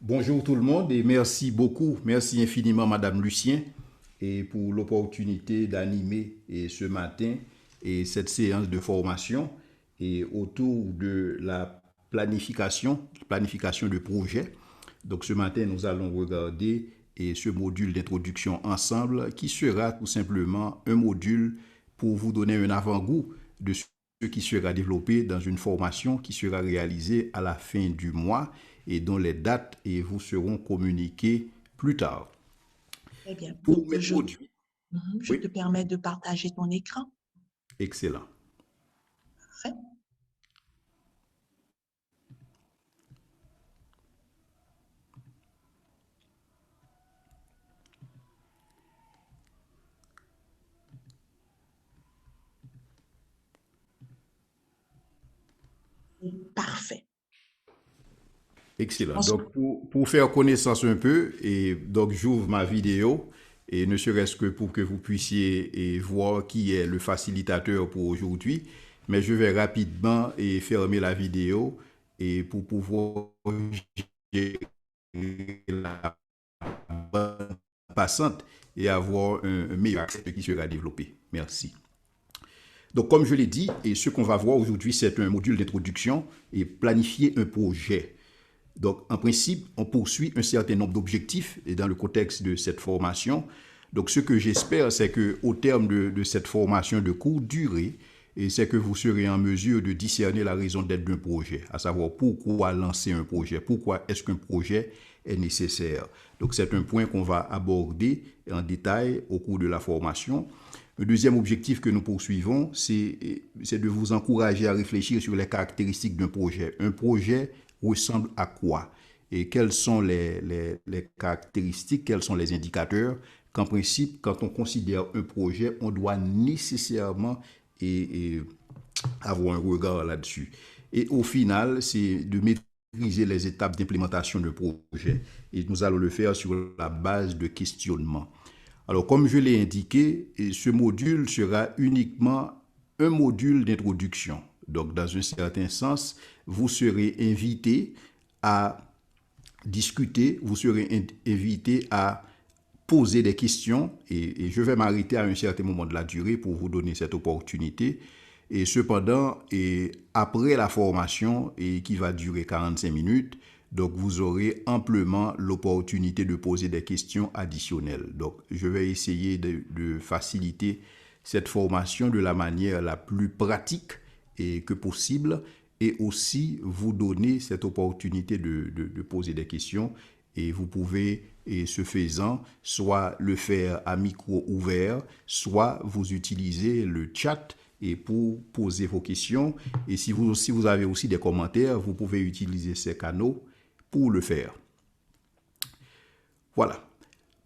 Bonjour tout le monde et merci beaucoup, merci infiniment Madame Lucien et pour l'opportunité d'animer ce matin et cette séance de formation et autour de la planification de projet. Donc ce matin nous allons regarder ce module d'introduction ensemble qui sera tout simplement un module pour vous donner un avant-goût de ce qui sera développé dans une formation qui sera réalisée à la fin du mois et dont les dates vous seront communiquées plus tard. Très bien. Pour Donc, m'introduire, je oui, te permets de partager ton écran. excellent. Parfait. Parfait. Excellent. Ensuite, Donc, pour faire connaissance un peu, et donc j'ouvre ma vidéo, et ne serait-ce que pour que vous puissiez voir qui est le facilitateur pour aujourd'hui, mais je vais rapidement fermer la vidéo et pour pouvoir gérer la bande passante et avoir un meilleur accès qui sera développé. Merci. Donc, comme je l'ai dit, et ce qu'on va voir aujourd'hui, c'est un module d'introduction et planifier un projet. Donc, en principe, on poursuit un certain nombre d'objectifs et dans le contexte de cette formation. Donc, ce que j'espère, c'est qu'au terme de cette formation de courte durée, et c'est que vous serez en mesure de discerner la raison d'être d'un projet, à savoir pourquoi lancer un projet, pourquoi est-ce qu'un projet est nécessaire. Donc, c'est un point qu'on va aborder en détail au cours de la formation. Le deuxième objectif que nous poursuivons, c'est de vous encourager à réfléchir sur les caractéristiques d'un projet. Un projet ressemble à quoi? Et quelles sont les caractéristiques, quels sont les indicateurs qu'en principe, quand on considère un projet, on doit nécessairement avoir un regard là-dessus. Et au final, c'est de maîtriser les étapes d'implémentation d'un projet. Et nous allons le faire sur la base de questionnement. Alors, comme je l'ai indiqué, ce module sera uniquement un module d'introduction. Donc, dans un certain sens, vous serez invité à discuter, vous serez invité à poser des questions et je vais m'arrêter à un certain moment de la durée pour vous donner cette opportunité. Et cependant, après la formation qui va durer 45 minutes, donc vous aurez amplement l'opportunité de poser des questions additionnelles. Donc je vais essayer de faciliter cette formation de la manière la plus pratique que possible et aussi vous donner cette opportunité de poser des questions et vous pouvez, et ce faisant, soit le faire à micro ouvert, soit vous utilisez le chat et pour poser vos questions. Et si vous avez aussi des commentaires, vous pouvez utiliser ces canaux pour le faire. Voilà.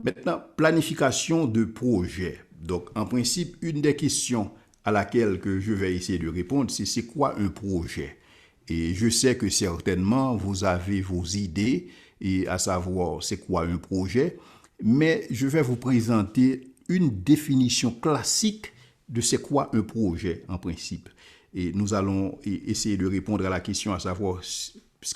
Maintenant, planification de projet. Donc, en principe, une des questions à laquelle que je vais essayer de répondre, c'est quoi un projet? Et je sais que certainement, vous avez vos idées, et à savoir c'est quoi un projet, mais je vais vous présenter une définition classique de c'est quoi un projet en principe. Et nous allons essayer de répondre à la question à savoir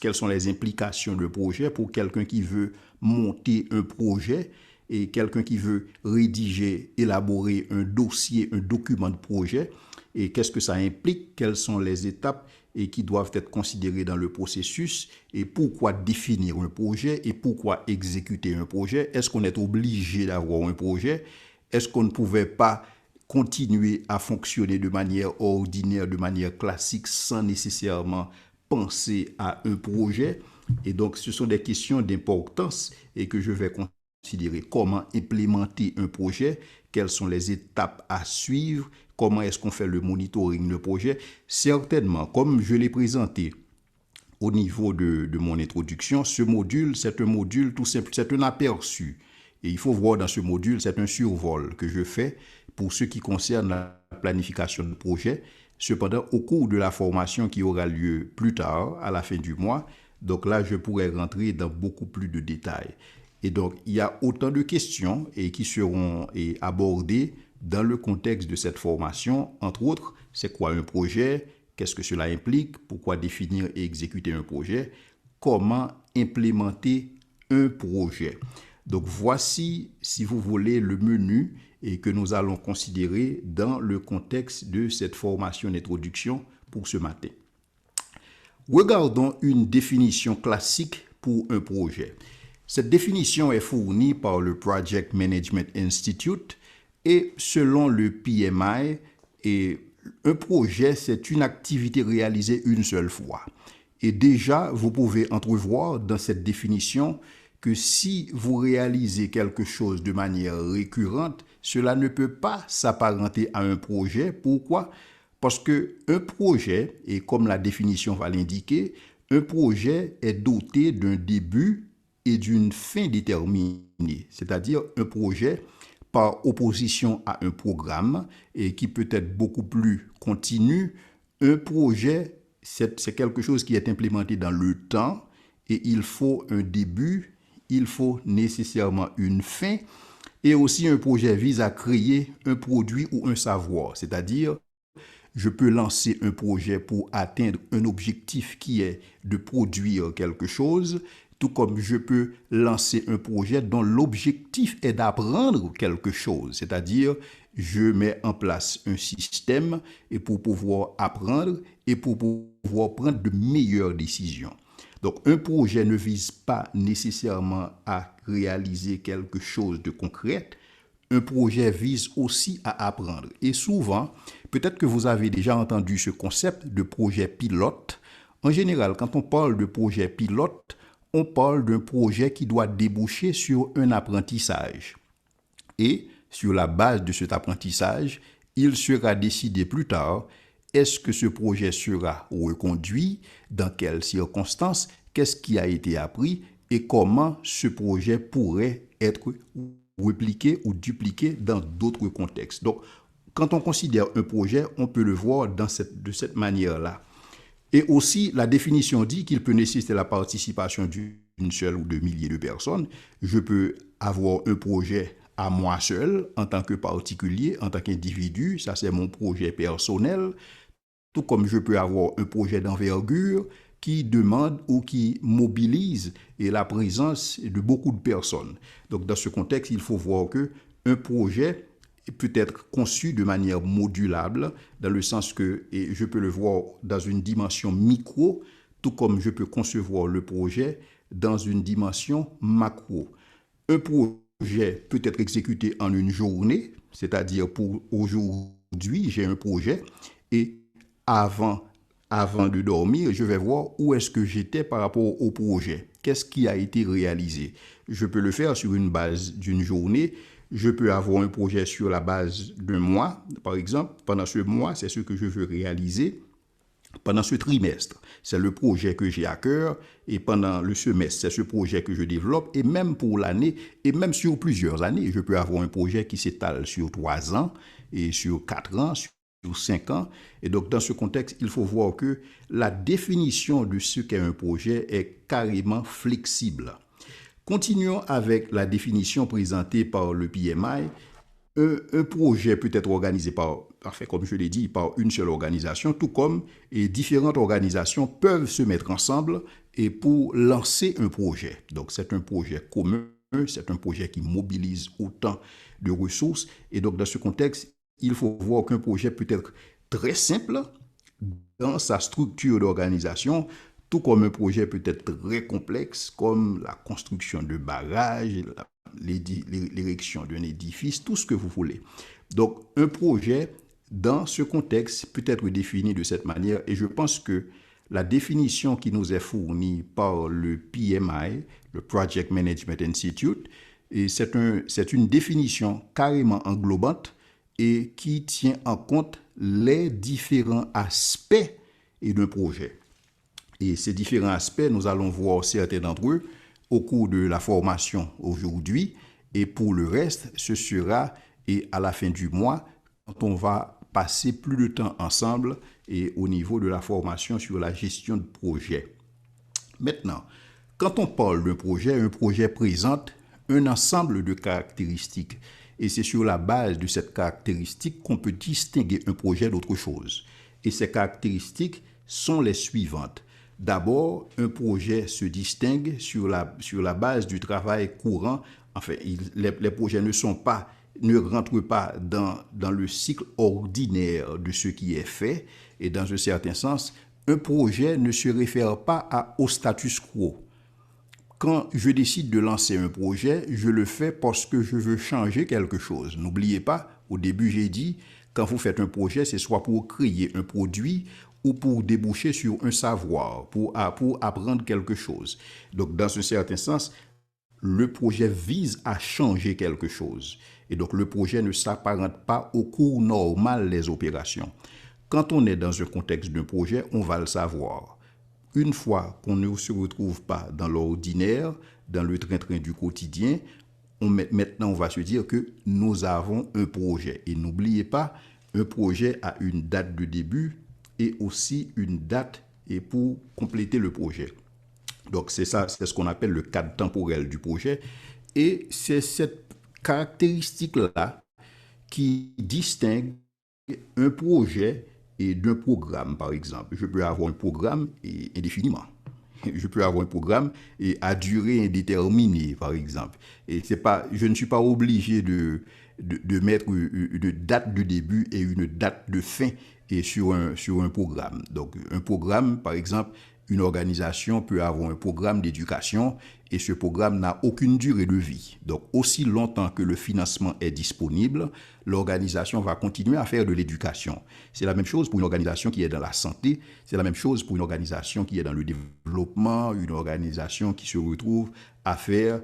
quelles sont les implications de projet pour quelqu'un qui veut monter un projet et quelqu'un qui veut rédiger, élaborer un dossier, un document de projet et qu'est-ce que ça implique, quelles sont les étapes et qui doivent être considérées dans le processus et pourquoi définir un projet et pourquoi exécuter un projet. Est-ce qu'on est obligé d'avoir un projet? Est-ce qu'on ne pouvait pas continuer à fonctionner de manière ordinaire, de manière classique, sans nécessairement penser à un projet? Et donc, ce sont des questions d'importance et que je vais considérer comment implémenter un projet, quelles sont les étapes à suivre, comment est-ce qu'on fait le monitoring de projet. Certainement, comme je l'ai présenté au niveau de mon introduction, ce module, c'est un module tout simple, c'est un aperçu. Et il faut voir dans ce module, c'est un survol que je fais pour ce qui concerne la planification de projet. Cependant, au cours de la formation qui aura lieu plus tard, à la fin du mois, donc là, je pourrais rentrer dans beaucoup plus de détails. Et donc, il y a autant de questions qui seront abordées dans le contexte de cette formation. Entre autres, c'est quoi un projet? Qu'est-ce que cela implique? Pourquoi définir et exécuter un projet? Comment implémenter un projet. Donc voici, si vous voulez, le menu et que nous allons considérer dans le contexte de cette formation d'introduction pour ce matin. Regardons une définition classique pour un projet. Cette définition est fournie par le Project Management Institute et selon le PMI, un projet, c'est une activité réalisée une seule fois. Et déjà, vous pouvez entrevoir dans cette définition que si vous réalisez quelque chose de manière récurrente, cela ne peut pas s'apparenter à un projet. Pourquoi? Parce qu'un projet, et comme la définition va l'indiquer, un projet est doté d'un début et d'une fin déterminée. C'est-à-dire un projet par opposition à un programme et qui peut être beaucoup plus continu. Un projet, c'est quelque chose qui est implémenté dans le temps et il faut un début, il faut nécessairement une fin et aussi un projet vise à créer un produit ou un savoir, c'est-à-dire je peux lancer un projet pour atteindre un objectif qui est de produire quelque chose, tout comme je peux lancer un projet dont l'objectif est d'apprendre quelque chose, c'est-à-dire je mets en place un système et pour pouvoir apprendre et pour pouvoir prendre de meilleures décisions. Donc un projet ne vise pas nécessairement à réaliser quelque chose de concret, un projet vise aussi à apprendre. Et souvent, peut-être que vous avez déjà entendu ce concept de projet pilote. En général, quand on parle de projet pilote, on parle d'un projet qui doit déboucher sur un apprentissage. Et sur la base de cet apprentissage, il sera décidé plus tard, est-ce que ce projet sera reconduit, dans quelles circonstances, qu'est-ce qui a été appris et comment ce projet pourrait être répliqué ou dupliqué dans d'autres contextes. Donc, quand on considère un projet, on peut le voir de cette manière-là. Et aussi, la définition dit qu'il peut nécessiter la participation d'une seule ou de milliers de personnes. Je peux avoir un projet à moi seul, en tant que particulier, en tant qu'individu. Ça, c'est mon projet personnel. Tout comme je peux avoir un projet d'envergure qui demande ou qui mobilise la présence de beaucoup de personnes. Donc, dans ce contexte, il faut voir qu'un projet peut être conçu de manière modulable, dans le sens que je peux le voir dans une dimension micro, tout comme je peux concevoir le projet dans une dimension macro. Un projet peut être exécuté en une journée, c'est-à-dire pour aujourd'hui, j'ai un projet et avant de dormir, je vais voir où est-ce que j'étais par rapport au projet. Qu'est-ce qui a été réalisé? Je peux le faire sur une base d'une journée. Je peux avoir un projet sur la base d'un mois. Par exemple, pendant ce mois, c'est ce que je veux réaliser. Pendant ce trimestre, c'est le projet que j'ai à cœur. Et pendant le semestre, c'est ce projet que je développe. Et même pour l'année, et même sur plusieurs années, je peux avoir un projet qui s'étale sur 3 ans et sur 4 ans, sur 5 ans. Et donc, dans ce contexte, il faut voir que la définition de ce qu'est un projet est carrément flexible. Continuons avec la définition présentée par le PMI. Un projet peut être organisé comme je l'ai dit, par une seule organisation, tout comme différentes organisations peuvent se mettre ensemble et pour lancer un projet. Donc, c'est un projet commun, c'est un projet qui mobilise autant de ressources. Et donc, dans ce contexte, il faut voir qu'un projet peut être très simple dans sa structure d'organisation, tout comme un projet peut être très complexe, comme la construction de barrages, l'érection d'un édifice, tout ce que vous voulez. Donc, un projet, dans ce contexte, peut être défini de cette manière, et je pense que la définition qui nous est fournie par le PMI, le Project Management Institute, c'est une définition carrément englobante et qui tient en compte les différents aspects d'un projet. Et ces différents aspects, nous allons voir certains d'entre eux au cours de la formation aujourd'hui. Et pour le reste, ce sera à la fin du mois, quand on va passer plus de temps ensemble et au niveau de la formation sur la gestion de projet. Maintenant, quand on parle d'un projet, un projet présente un ensemble de caractéristiques. Et c'est sur la base de cette caractéristique qu'on peut distinguer un projet d'autre chose. Et ces caractéristiques sont les suivantes. D'abord, un projet se distingue sur la base du travail courant. Enfin, les projets ne rentrent pas dans le cycle ordinaire de ce qui est fait. Et dans un certain sens, un projet ne se réfère pas au status quo. Quand je décide de lancer un projet, je le fais parce que je veux changer quelque chose. N'oubliez pas, au début j'ai dit, quand vous faites un projet, c'est soit pour créer un produit ou pour déboucher sur un savoir, pour apprendre quelque chose. Donc dans un certain sens, le projet vise à changer quelque chose. Et donc le projet ne s'apparente pas au cours normal des opérations. Quand on est dans un contexte d'un projet, on va le savoir. Une fois qu'on ne se retrouve pas dans l'ordinaire, dans le train-train du quotidien, maintenant on va se dire que nous avons un projet. Et n'oubliez pas, un projet a une date de début et aussi une date et pour compléter le projet. Donc c'est ça, c'est ce qu'on appelle le cadre temporel du projet. Et c'est cette caractéristique-là qui distingue un projet et d'un programme, par exemple. Je peux avoir un programme indéfiniment. Je peux avoir un programme à durée indéterminée, par exemple. Et je ne suis pas obligé de mettre une date de début et une date de fin sur un programme. Donc, un programme, par exemple, une organisation peut avoir un programme d'éducation et ce programme n'a aucune durée de vie. Donc, aussi longtemps que le financement est disponible, l'organisation va continuer à faire de l'éducation. C'est la même chose pour une organisation qui est dans la santé, c'est la même chose pour une organisation qui est dans le développement, une organisation qui se retrouve à faire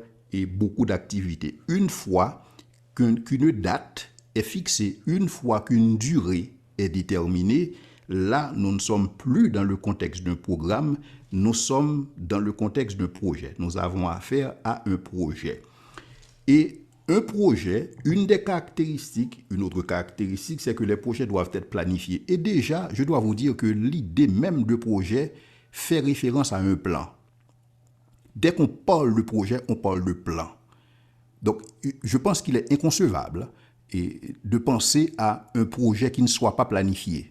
beaucoup d'activités. Une fois qu'une date est fixée, une fois qu'une durée est déterminée, là, nous ne sommes plus dans le contexte d'un programme, nous sommes dans le contexte d'un projet. Nous avons affaire à un projet. Et un projet, une autre caractéristique, c'est que les projets doivent être planifiés. Et déjà, je dois vous dire que l'idée même de projet fait référence à un plan. Dès qu'on parle de projet, on parle de plan. Donc, je pense qu'il est inconcevable de penser à un projet qui ne soit pas planifié.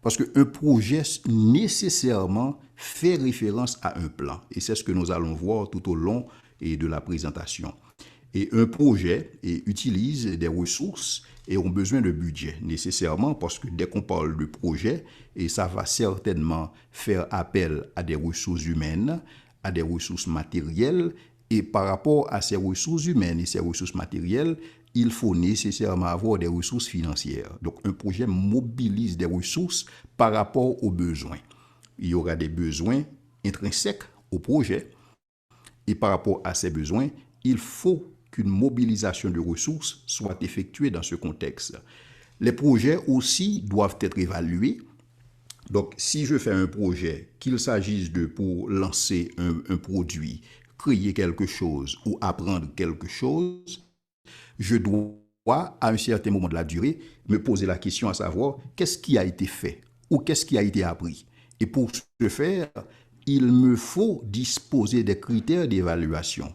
Parce qu'un projet nécessairement fait référence à un plan. Et c'est ce que nous allons voir tout au long de la présentation. Et un projet utilise des ressources et ont besoin de budget nécessairement parce que dès qu'on parle de projet, et ça va certainement faire appel à des ressources humaines, à des ressources matérielles. Et par rapport à ces ressources humaines et ces ressources matérielles, il faut nécessairement avoir des ressources financières. Donc, un projet mobilise des ressources par rapport aux besoins. Il y aura des besoins intrinsèques au projet. Et par rapport à ces besoins, il faut qu'une mobilisation de ressources soit effectuée dans ce contexte. Les projets aussi doivent être évalués. Donc, si je fais un projet, qu'il s'agisse pour lancer un produit, créer quelque chose ou apprendre quelque chose, je dois, à un certain moment de la durée, me poser la question à savoir qu'est-ce qui a été fait ou qu'est-ce qui a été appris. Et pour ce faire, il me faut disposer des critères d'évaluation.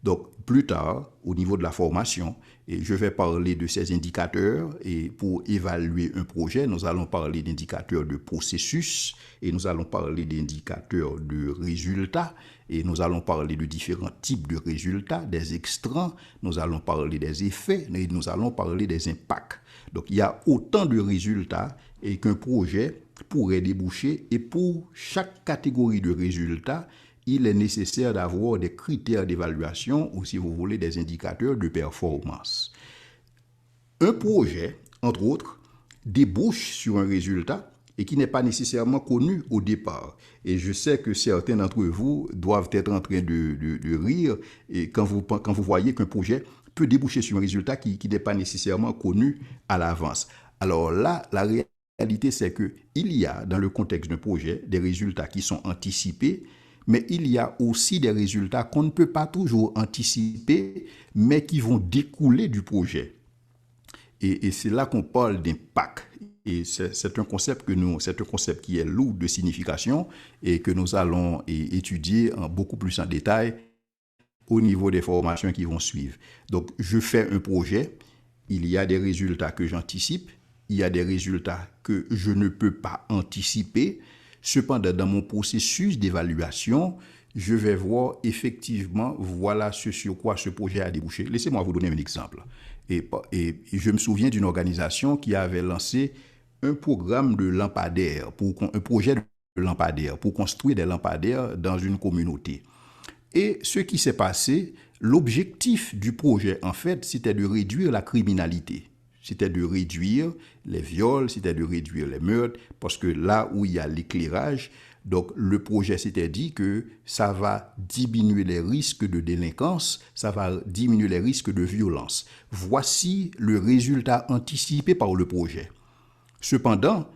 Donc, plus tard, au niveau de la formation, je vais parler de ces indicateurs et pour évaluer un projet, nous allons parler d'indicateurs de processus et nous allons parler d'indicateurs de résultats et nous allons parler de différents types de résultats, des extrants, nous allons parler des effets et nous allons parler des impacts. Donc, il y a autant de résultats qu'un projet pourrait déboucher et pour chaque catégorie de résultats, il est nécessaire d'avoir des critères d'évaluation ou, si vous voulez, des indicateurs de performance. Un projet, entre autres, débouche sur un résultat et qui n'est pas nécessairement connu au départ. Et je sais que certains d'entre vous doivent être en train de rire et quand vous voyez qu'un projet peut déboucher sur un résultat qui n'est pas nécessairement connu à l'avance. Alors là, la réalité, c'est qu'il y a, dans le contexte d'un projet, des résultats qui sont anticipés, mais il y a aussi des résultats qu'on ne peut pas toujours anticiper, mais qui vont découler du projet. Et c'est là qu'on parle d'impact. Et c'est un concept qui est lourd de signification et que nous allons étudier beaucoup plus en détail au niveau des formations qui vont suivre. Donc, je fais un projet, il y a des résultats que j'anticipe, il y a des résultats que je ne peux pas anticiper. Cependant, dans mon processus d'évaluation, je vais voir effectivement, voilà ce sur quoi ce projet a débouché. Laissez-moi vous donner un exemple. Et je me souviens d'une organisation qui avait lancé un programme de lampadaires, un projet de lampadaires, pour construire des lampadaires dans une communauté. Et ce qui s'est passé, l'objectif du projet, en fait, c'était de réduire la criminalité. C'était de réduire les viols, c'était de réduire les meurtres, parce que là où il y a l'éclairage, donc le projet s'était dit que ça va diminuer les risques de délinquance, ça va diminuer les risques de violence. Voici le résultat anticipé par le projet. Cependant,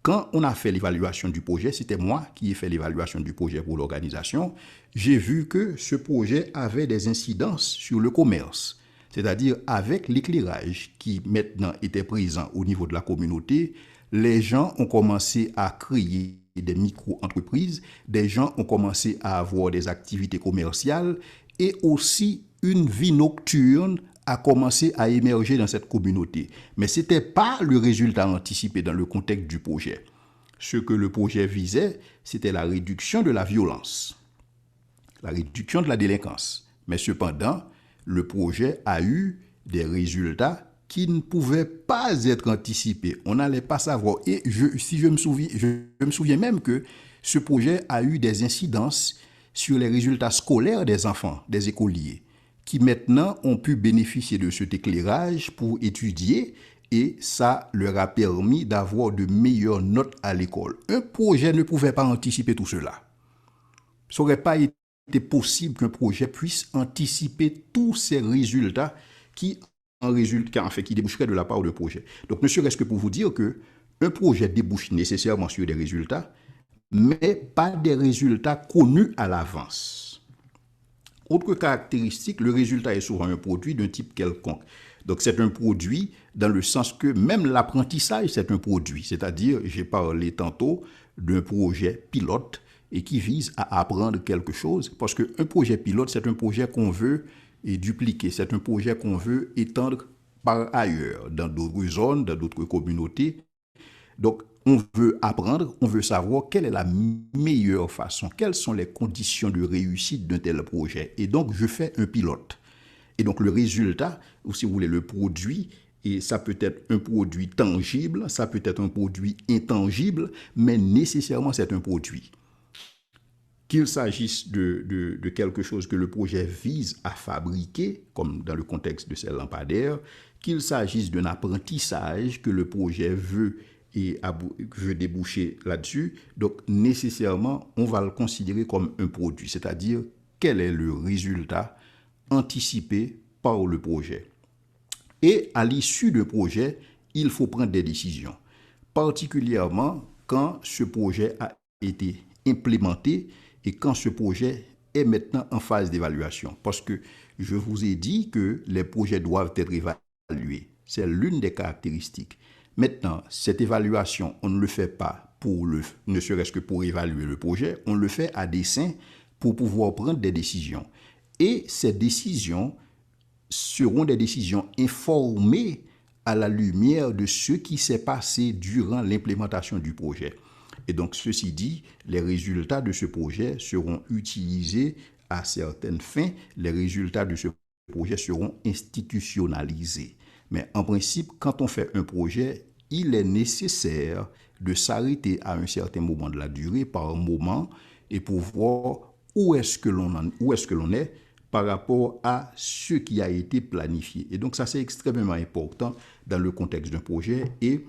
quand on a fait l'évaluation du projet, c'était moi qui ai fait l'évaluation du projet pour l'organisation, j'ai vu que ce projet avait des incidences sur le commerce. C'est-à-dire avec l'éclairage qui maintenant était présent au niveau de la communauté, les gens ont commencé à créer des micro-entreprises, des gens ont commencé à avoir des activités commerciales et aussi une vie nocturne a commencé à émerger dans cette communauté. Mais ce n'était pas le résultat anticipé dans le contexte du projet. Ce que le projet visait, c'était la réduction de la violence, la réduction de la délinquance. Mais cependant, le projet a eu des résultats qui ne pouvaient pas être anticipés. On n'allait pas savoir. Et je me souviens même que ce projet a eu des incidences sur les résultats scolaires des enfants, des écoliers, qui maintenant ont pu bénéficier de cet éclairage pour étudier et ça leur a permis d'avoir de meilleures notes à l'école. Un projet ne pouvait pas anticiper tout cela. Ça n'aurait pas été possible qu'un projet puisse anticiper tous ces résultats qui déboucheraient de la part du projet. Donc, ne serait-ce que pour vous dire que un projet débouche nécessairement sur des résultats, mais pas des résultats connus à l'avance. Autre caractéristique, le résultat est souvent un produit d'un type quelconque. Donc c'est un produit dans le sens que même l'apprentissage, c'est un produit. C'est-à-dire, j'ai parlé tantôt d'un projet pilote et qui vise à apprendre quelque chose. Parce qu'un projet pilote, c'est un projet qu'on veut dupliquer. C'est un projet qu'on veut étendre par ailleurs, dans d'autres zones, dans d'autres communautés. Donc, on veut apprendre, on veut savoir quelle est la meilleure façon, quelles sont les conditions de réussite d'un tel projet. Et donc, je fais un pilote. Et donc, le résultat, ou si vous voulez, le produit, et ça peut être un produit tangible, ça peut être un produit intangible, mais nécessairement, c'est un produit. Qu'il s'agisse de quelque chose que le projet vise à fabriquer, comme dans le contexte de ces lampadaires, qu'il s'agisse d'un apprentissage que le projet veut et veut déboucher là-dessus, donc nécessairement, on va le considérer comme un produit, c'est-à-dire quel est le résultat anticipé par le projet. Et à l'issue du projet, il faut prendre des décisions, particulièrement quand ce projet a été implémenté et quand ce projet est maintenant en phase d'évaluation. Parce que je vous ai dit que les projets doivent être évalués. C'est l'une des caractéristiques. Maintenant, cette évaluation, on ne le fait pas ne serait-ce que pour évaluer le projet, on le fait à dessein pour pouvoir prendre des décisions. Et ces décisions seront des décisions informées à la lumière de ce qui s'est passé durant l'implémentation du projet. Et donc, ceci dit, les résultats de ce projet seront utilisés à certaines fins. Les résultats de ce projet seront institutionnalisés. Mais en principe, quand on fait un projet, il est nécessaire de s'arrêter à un certain moment de la durée, par moment, et pour voir où est-ce que l'on est par rapport à ce qui a été planifié. Et donc ça, c'est extrêmement important dans le contexte d'un projet. Et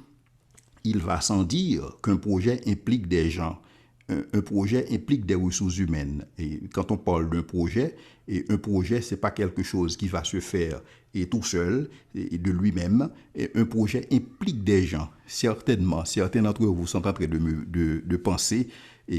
il va sans dire qu'un projet implique des gens. Un projet implique des ressources humaines. Et quand on parle d'un projet, et un projet, ce n'est pas quelque chose qui va se faire et tout seul, et de lui-même. Et un projet implique des gens. Certainement, certains d'entre vous sont en train de penser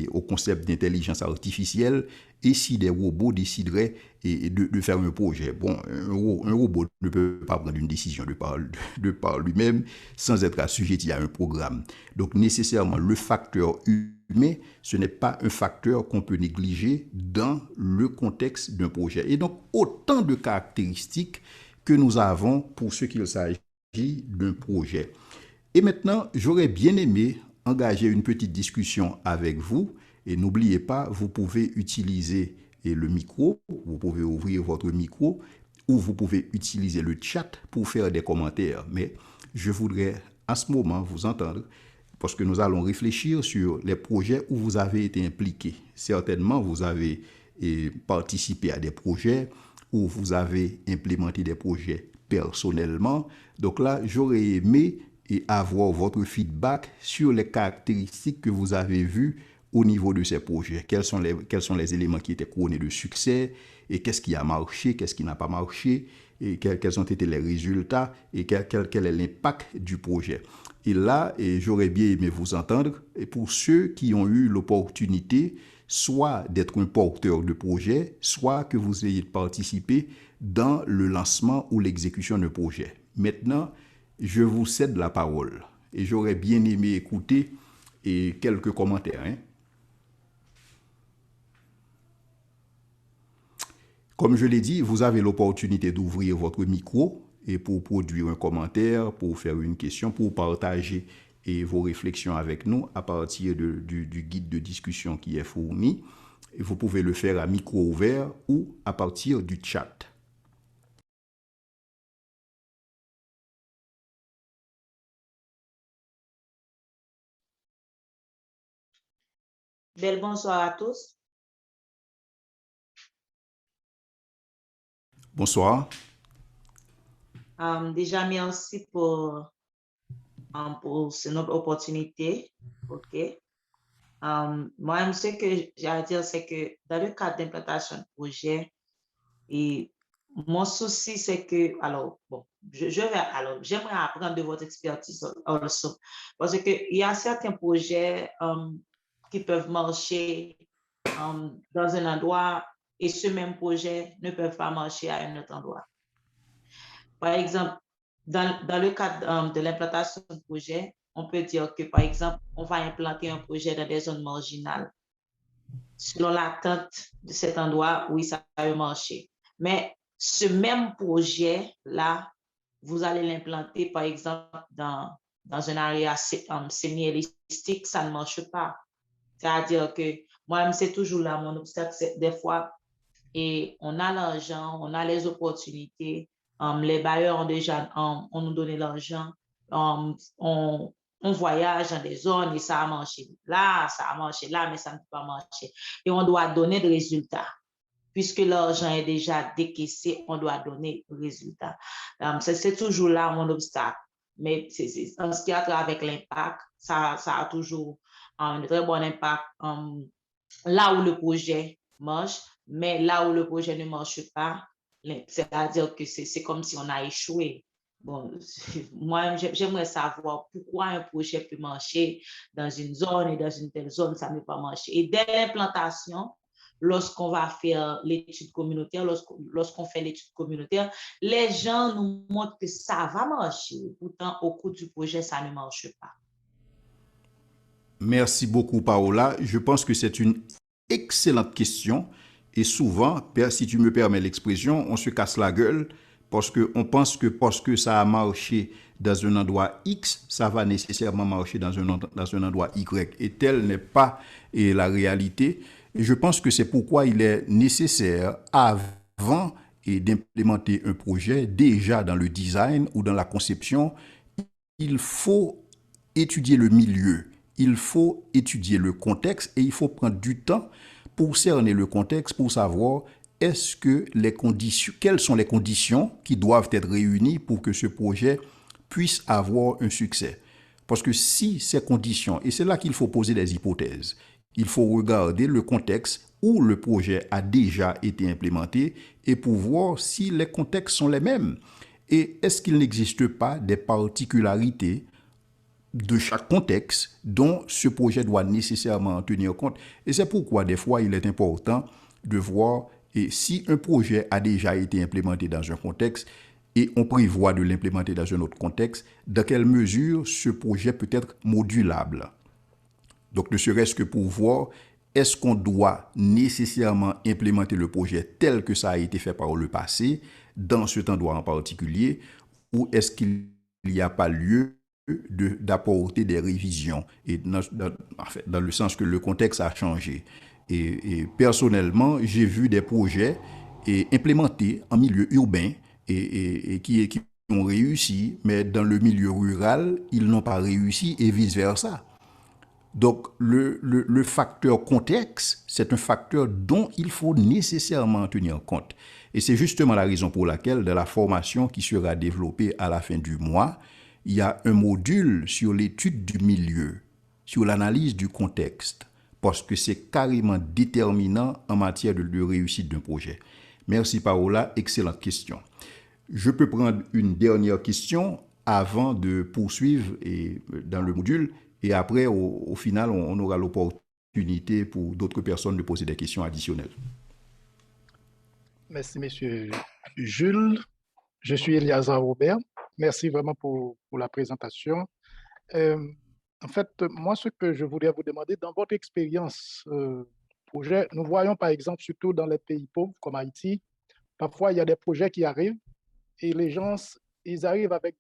au concept d'intelligence artificielle, et si des robots décideraient de faire un projet. Bon, un robot ne peut pas prendre une décision de par lui-même sans être assujetti à un programme. Donc nécessairement, le facteur humain, ce n'est pas un facteur qu'on peut négliger dans le contexte d'un projet. Et donc, autant de caractéristiques que nous avons pour ce qu'il s'agit d'un projet. Et maintenant, j'aurais bien aimé engager une petite discussion avec vous. Et n'oubliez pas, vous pouvez utiliser le micro, vous pouvez ouvrir votre micro ou vous pouvez utiliser le chat pour faire des commentaires. Mais je voudrais à ce moment vous entendre parce que nous allons réfléchir sur les projets où vous avez été impliqué. Certainement, vous avez participé à des projets où vous avez implémenté des projets personnellement. Donc là, j'aurais aimé avoir votre feedback sur les caractéristiques que vous avez vues au niveau de ces projets. Quels sont les éléments qui étaient couronnés de succès et qu'est-ce qui a marché, qu'est-ce qui n'a pas marché et quels ont été les résultats et quel est l'impact du projet. Et là, j'aurais bien aimé vous entendre. Et pour ceux qui ont eu l'opportunité, soit d'être un porteur de projet, soit que vous ayez participé dans le lancement ou l'exécution d'un projet. Maintenant, je vous cède la parole. Et j'aurais bien aimé écouter quelques commentaires. Comme je l'ai dit, vous avez l'opportunité d'ouvrir votre micro et pour produire un commentaire, pour faire une question, pour partager vos réflexions avec nous à partir du guide de discussion qui est fourni. Et vous pouvez le faire à micro ouvert ou à partir du chat. Bel bonsoir à tous. Bonsoir. Déjà, merci pour cette opportunité. OK. Moi, ce que j'ai à dire, c'est que dans le cadre d'implantation de projet, et mon souci, c'est que, alors, bon, j'aimerais apprendre de votre expertise also, parce qu'il y a certains projets qui peuvent marcher dans un endroit et ce même projet ne peut pas marcher à un autre endroit. Par exemple, dans le cadre de l'implantation de projet, on peut dire que, par exemple, on va implanter un projet dans des zones marginales. Selon l'attente de cet endroit, oui, ça peut marcher. Mais ce même projet-là, vous allez l'implanter, par exemple, dans un area semi-élastique, ça ne marche pas. C'est-à-dire que moi-même, c'est toujours là mon obstacle, c'est des fois, et on a l'argent, on a les opportunités, les bailleurs ont déjà on nous donné l'argent, on voyage dans des zones et ça a marché là, ça a marché là, mais ça ne peut pas marcher. Et on doit donner des résultats. Puisque l'argent est déjà décaissé, on doit donner des résultats. C'est toujours là mon obstacle. Mais en ce qui a trait avec l'impact, ça a toujours un très bon impact là où le projet marche, mais là où le projet ne marche pas, c'est-à-dire que c'est comme si on a échoué. Bon, moi, j'aimerais savoir pourquoi un projet peut marcher dans une zone et dans une telle zone, ça ne peut pas marcher. Et dès l'implantation, lorsqu'on va faire l'étude communautaire, lorsqu'on fait l'étude communautaire, les gens nous montrent que ça va marcher. Pourtant, au cours du projet, ça ne marche pas. Merci beaucoup, Paola. Je pense que c'est une excellente question. Et souvent, si tu me permets l'expression, on se casse la gueule parce qu'on pense que parce que ça a marché dans un endroit X, ça va nécessairement marcher dans un endroit Y. Et telle n'est pas la réalité. Et je pense que c'est pourquoi il est nécessaire, avant d'implémenter un projet, déjà dans le design ou dans la conception, il faut étudier le milieu. Il faut étudier le contexte et il faut prendre du temps pour cerner le contexte, pour savoir quelles sont les conditions qui doivent être réunies pour que ce projet puisse avoir un succès. Parce que si ces conditions, et c'est là qu'il faut poser des hypothèses, il faut regarder le contexte où le projet a déjà été implémenté et pour voir si les contextes sont les mêmes. Et est-ce qu'il n'existe pas des particularités de chaque contexte dont ce projet doit nécessairement tenir compte. Et c'est pourquoi des fois il est important de voir si un projet a déjà été implémenté dans un contexte et on prévoit de l'implémenter dans un autre contexte, dans quelle mesure ce projet peut être modulable. Donc ne serait-ce que pour voir est-ce qu'on doit nécessairement implémenter le projet tel que ça a été fait par le passé dans cet endroit en particulier ou est-ce qu'il n'y a pas lieu d'apporter des révisions, et en fait, dans le sens que le contexte a changé. Et personnellement, j'ai vu des projets implémentés en milieu urbain et qui ont réussi, mais dans le milieu rural, ils n'ont pas réussi et vice-versa. Donc, le facteur contexte, c'est un facteur dont il faut nécessairement tenir compte. Et c'est justement la raison pour laquelle, dans la formation qui sera développée à la fin du mois, il y a un module sur l'étude du milieu, sur l'analyse du contexte, parce que c'est carrément déterminant en matière de réussite d'un projet. Merci Paola, excellente question. Je peux prendre une dernière question avant de poursuivre dans le module, et après, au final, on aura l'opportunité pour d'autres personnes de poser des questions additionnelles. Merci, Monsieur Jules. Je suis Eliazar Robert. Merci vraiment pour la présentation. En fait, moi, ce que je voudrais vous demander, dans votre expérience projet, nous voyons par exemple, surtout dans les pays pauvres comme Haïti, parfois il y a des projets qui arrivent et les gens, ils arrivent avec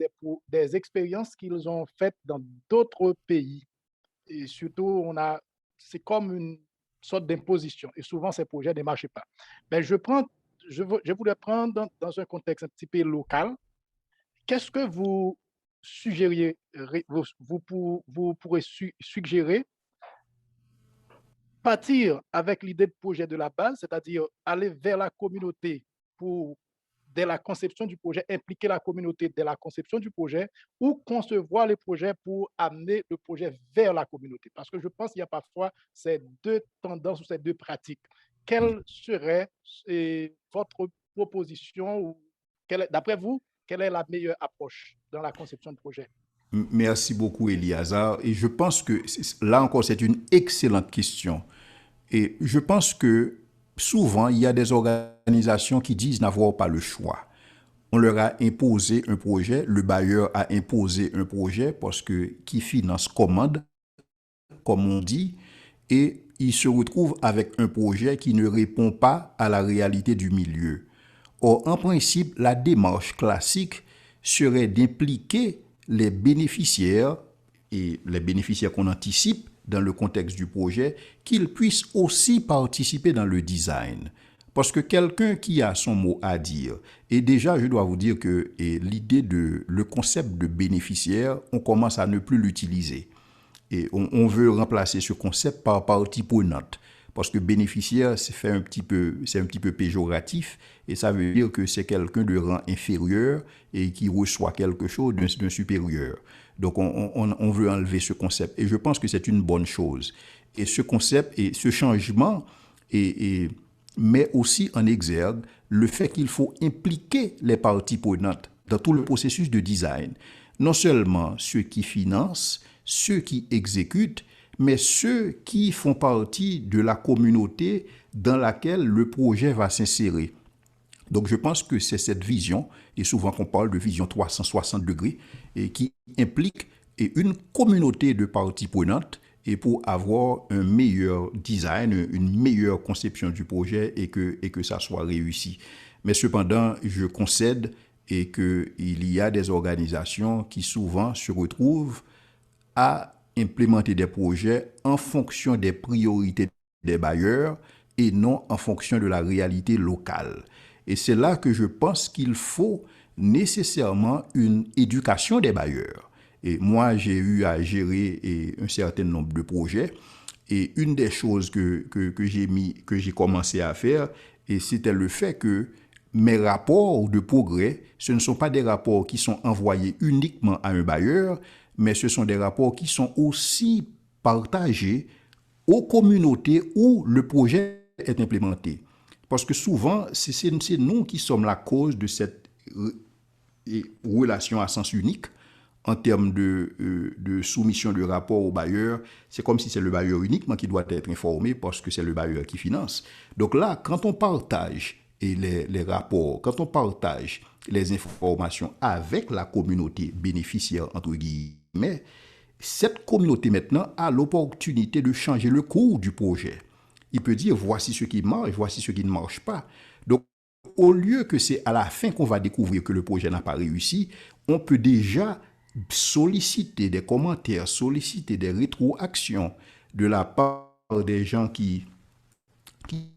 des expériences qu'ils ont faites dans d'autres pays. Et surtout, c'est comme une sorte d'imposition. Et souvent, ces projets ne marchent pas. Mais je voulais prendre dans un contexte un petit peu local. Qu'est-ce que vous suggériez, vous pourrez suggérer partir avec l'idée de projet de la base, c'est-à-dire aller vers la communauté dès la conception du projet, impliquer la communauté dès la conception du projet, ou concevoir les projets pour amener le projet vers la communauté. Parce que je pense qu'il y a parfois ces deux tendances ou ces deux pratiques. Quelle serait votre proposition, ou d'après vous, quelle est la meilleure approche dans la conception de projet? Merci beaucoup, Eliazar. Et je pense que, là encore, c'est une excellente question. Et je pense que souvent, il y a des organisations qui disent n'avoir pas le choix. On leur a imposé un projet, le bailleur a imposé un projet parce que qui finance commande, comme on dit, et il se retrouve avec un projet qui ne répond pas à la réalité du milieu. Or, en principe, la démarche classique serait d'impliquer les bénéficiaires, et les bénéficiaires qu'on anticipe dans le contexte du projet, qu'ils puissent aussi participer dans le design. Parce que quelqu'un qui a son mot à dire, et déjà je dois vous dire que l'idée le concept de bénéficiaire, on commence à ne plus l'utiliser. Et on veut remplacer ce concept par partie prenante. Parce que bénéficiaire, c'est un petit peu péjoratif, et ça veut dire que c'est quelqu'un de rang inférieur et qui reçoit quelque chose d'un supérieur. Donc on veut enlever ce concept. Et je pense que c'est une bonne chose. Et ce concept et ce changement met aussi en exergue le fait qu'il faut impliquer les parties prenantes dans tout le processus de design. Non seulement ceux qui financent, ceux qui exécutent, mais ceux qui font partie de la communauté dans laquelle le projet va s'insérer. Donc je pense que c'est cette vision, et souvent qu'on parle de vision 360 degrés, et qui implique une communauté de parties prenantes et pour avoir un meilleur design, une meilleure conception du projet et que ça soit réussi. Mais cependant, je concède et qu'il y a des organisations qui souvent se retrouvent à implémenter des projets en fonction des priorités des bailleurs et non en fonction de la réalité locale. Et c'est là que je pense qu'il faut nécessairement une éducation des bailleurs. Et moi, j'ai eu à gérer un certain nombre de projets. Et une des choses que j'ai commencé à faire, et c'était le fait que mes rapports de progrès, ce ne sont pas des rapports qui sont envoyés uniquement à un bailleur, mais ce sont des rapports qui sont aussi partagés aux communautés où le projet est implémenté. Parce que souvent, c'est nous qui sommes la cause de cette relation à sens unique en termes de soumission de rapport au bailleur. C'est comme si c'est le bailleur uniquement qui doit être informé parce que c'est le bailleur qui finance. Donc là, quand on partage les rapports, quand on partage les informations avec la communauté bénéficiaire, entre guillemets, cette communauté maintenant a l'opportunité de changer le cours du projet. Il peut dire voici ce qui marche, voici ce qui ne marche pas. Donc, au lieu que c'est à la fin qu'on va découvrir que le projet n'a pas réussi, on peut déjà solliciter des commentaires, solliciter des rétroactions de la part des gens qui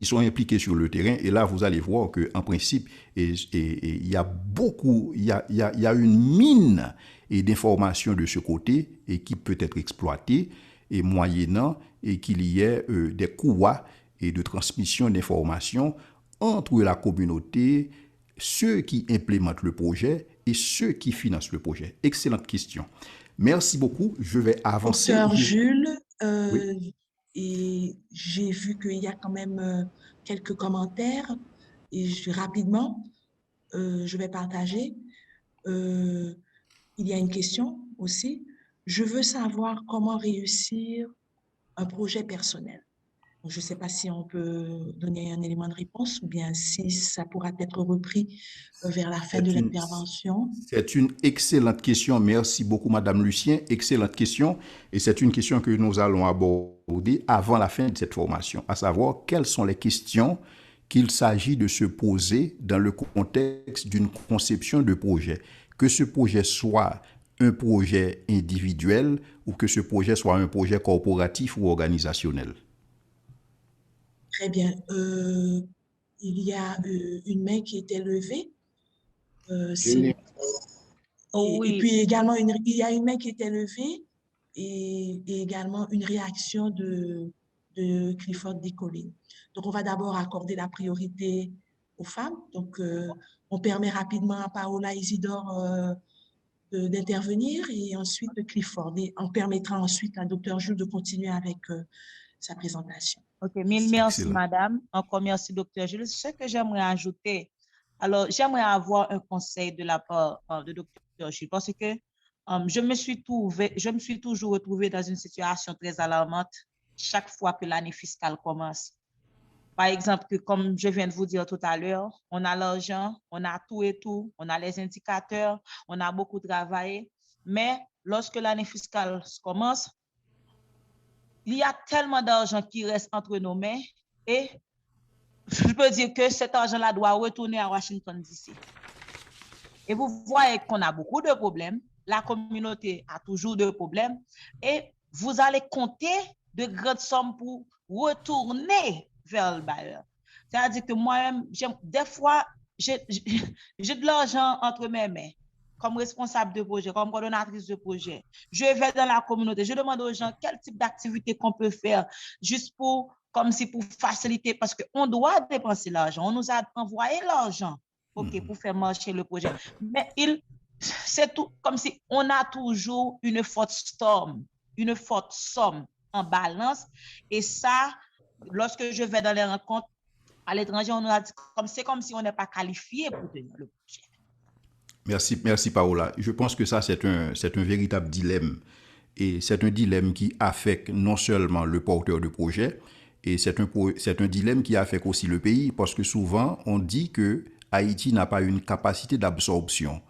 sont impliqués sur le terrain. Et là, vous allez voir qu'en principe, il y a beaucoup, il y a une mine d'informations de ce côté et qui peut être exploitée et moyennant et qu'il y ait des couloirs et de transmission d'informations entre la communauté, ceux qui implémentent le projet et ceux qui financent le projet. Excellente question. Merci beaucoup. Je vais avancer. Docteur Jules, Oui. et j'ai vu qu'il y a quand même quelques commentaires et rapidement, je vais partager. Il y a une question aussi. Je veux savoir comment réussir un projet personnel. Donc, je ne sais pas si on peut donner un élément de réponse ou bien si ça pourra être repris vers la fin de l'intervention. C'est une excellente question. Merci beaucoup, Madame Lucien. Excellente question. Et c'est une question que nous allons aborder avant la fin de cette formation, à savoir quelles sont les questions qu'il s'agit de se poser dans le contexte d'une conception de projet. Que ce projet soit un projet individuel ou que ce projet soit un projet corporatif ou organisationnel. Très bien. Il y a une main qui était levée. Et puis également, il y a une main qui était levée et également une réaction de Clifford Décollé. Donc, on va d'abord accorder la priorité aux femmes. Donc, on permet rapidement à Paola Isidore d'intervenir et ensuite Clifford. Et on permettra ensuite à Dr. Jules de continuer avec sa présentation. OK, mille merci, madame. Encore merci, docteur Jules. Ce que j'aimerais ajouter, alors j'aimerais avoir un conseil de la part de docteur Jules parce que je me suis toujours retrouvée dans une situation très alarmante chaque fois que l'année fiscale commence. Par exemple, comme je viens de vous dire tout à l'heure, on a l'argent, on a tout et tout, on a les indicateurs, on a beaucoup travaillé, mais lorsque l'année fiscale commence, il y a tellement d'argent qui reste entre nos mains et je peux dire que cet argent-là doit retourner à Washington, D.C. Et vous voyez qu'on a beaucoup de problèmes, la communauté a toujours de problèmes et vous allez compter de grandes sommes pour retourner vers le bailleur. C'est-à-dire que moi-même, des fois, j'ai de l'argent entre mes mains. Comme responsable de projet, comme coordonnatrice de projet. Je vais dans la communauté, je demande aux gens quel type d'activité qu'on peut faire juste pour faciliter, parce qu'on doit dépenser l'argent. On nous a envoyé l'argent pour faire marcher le projet. Mais c'est tout comme si on a toujours une forte somme en balance. Et ça, lorsque je vais dans les rencontres à l'étranger, on nous a dit c'est comme si on n'est pas qualifié pour tenir le projet. Merci Paola. Je pense que ça, c'est un véritable dilemme. Et c'est un dilemme qui affecte non seulement le porteur de projet, et c'est un dilemme qui affecte aussi le pays, parce que souvent, on dit que Haïti n'a pas une capacité d'absorption.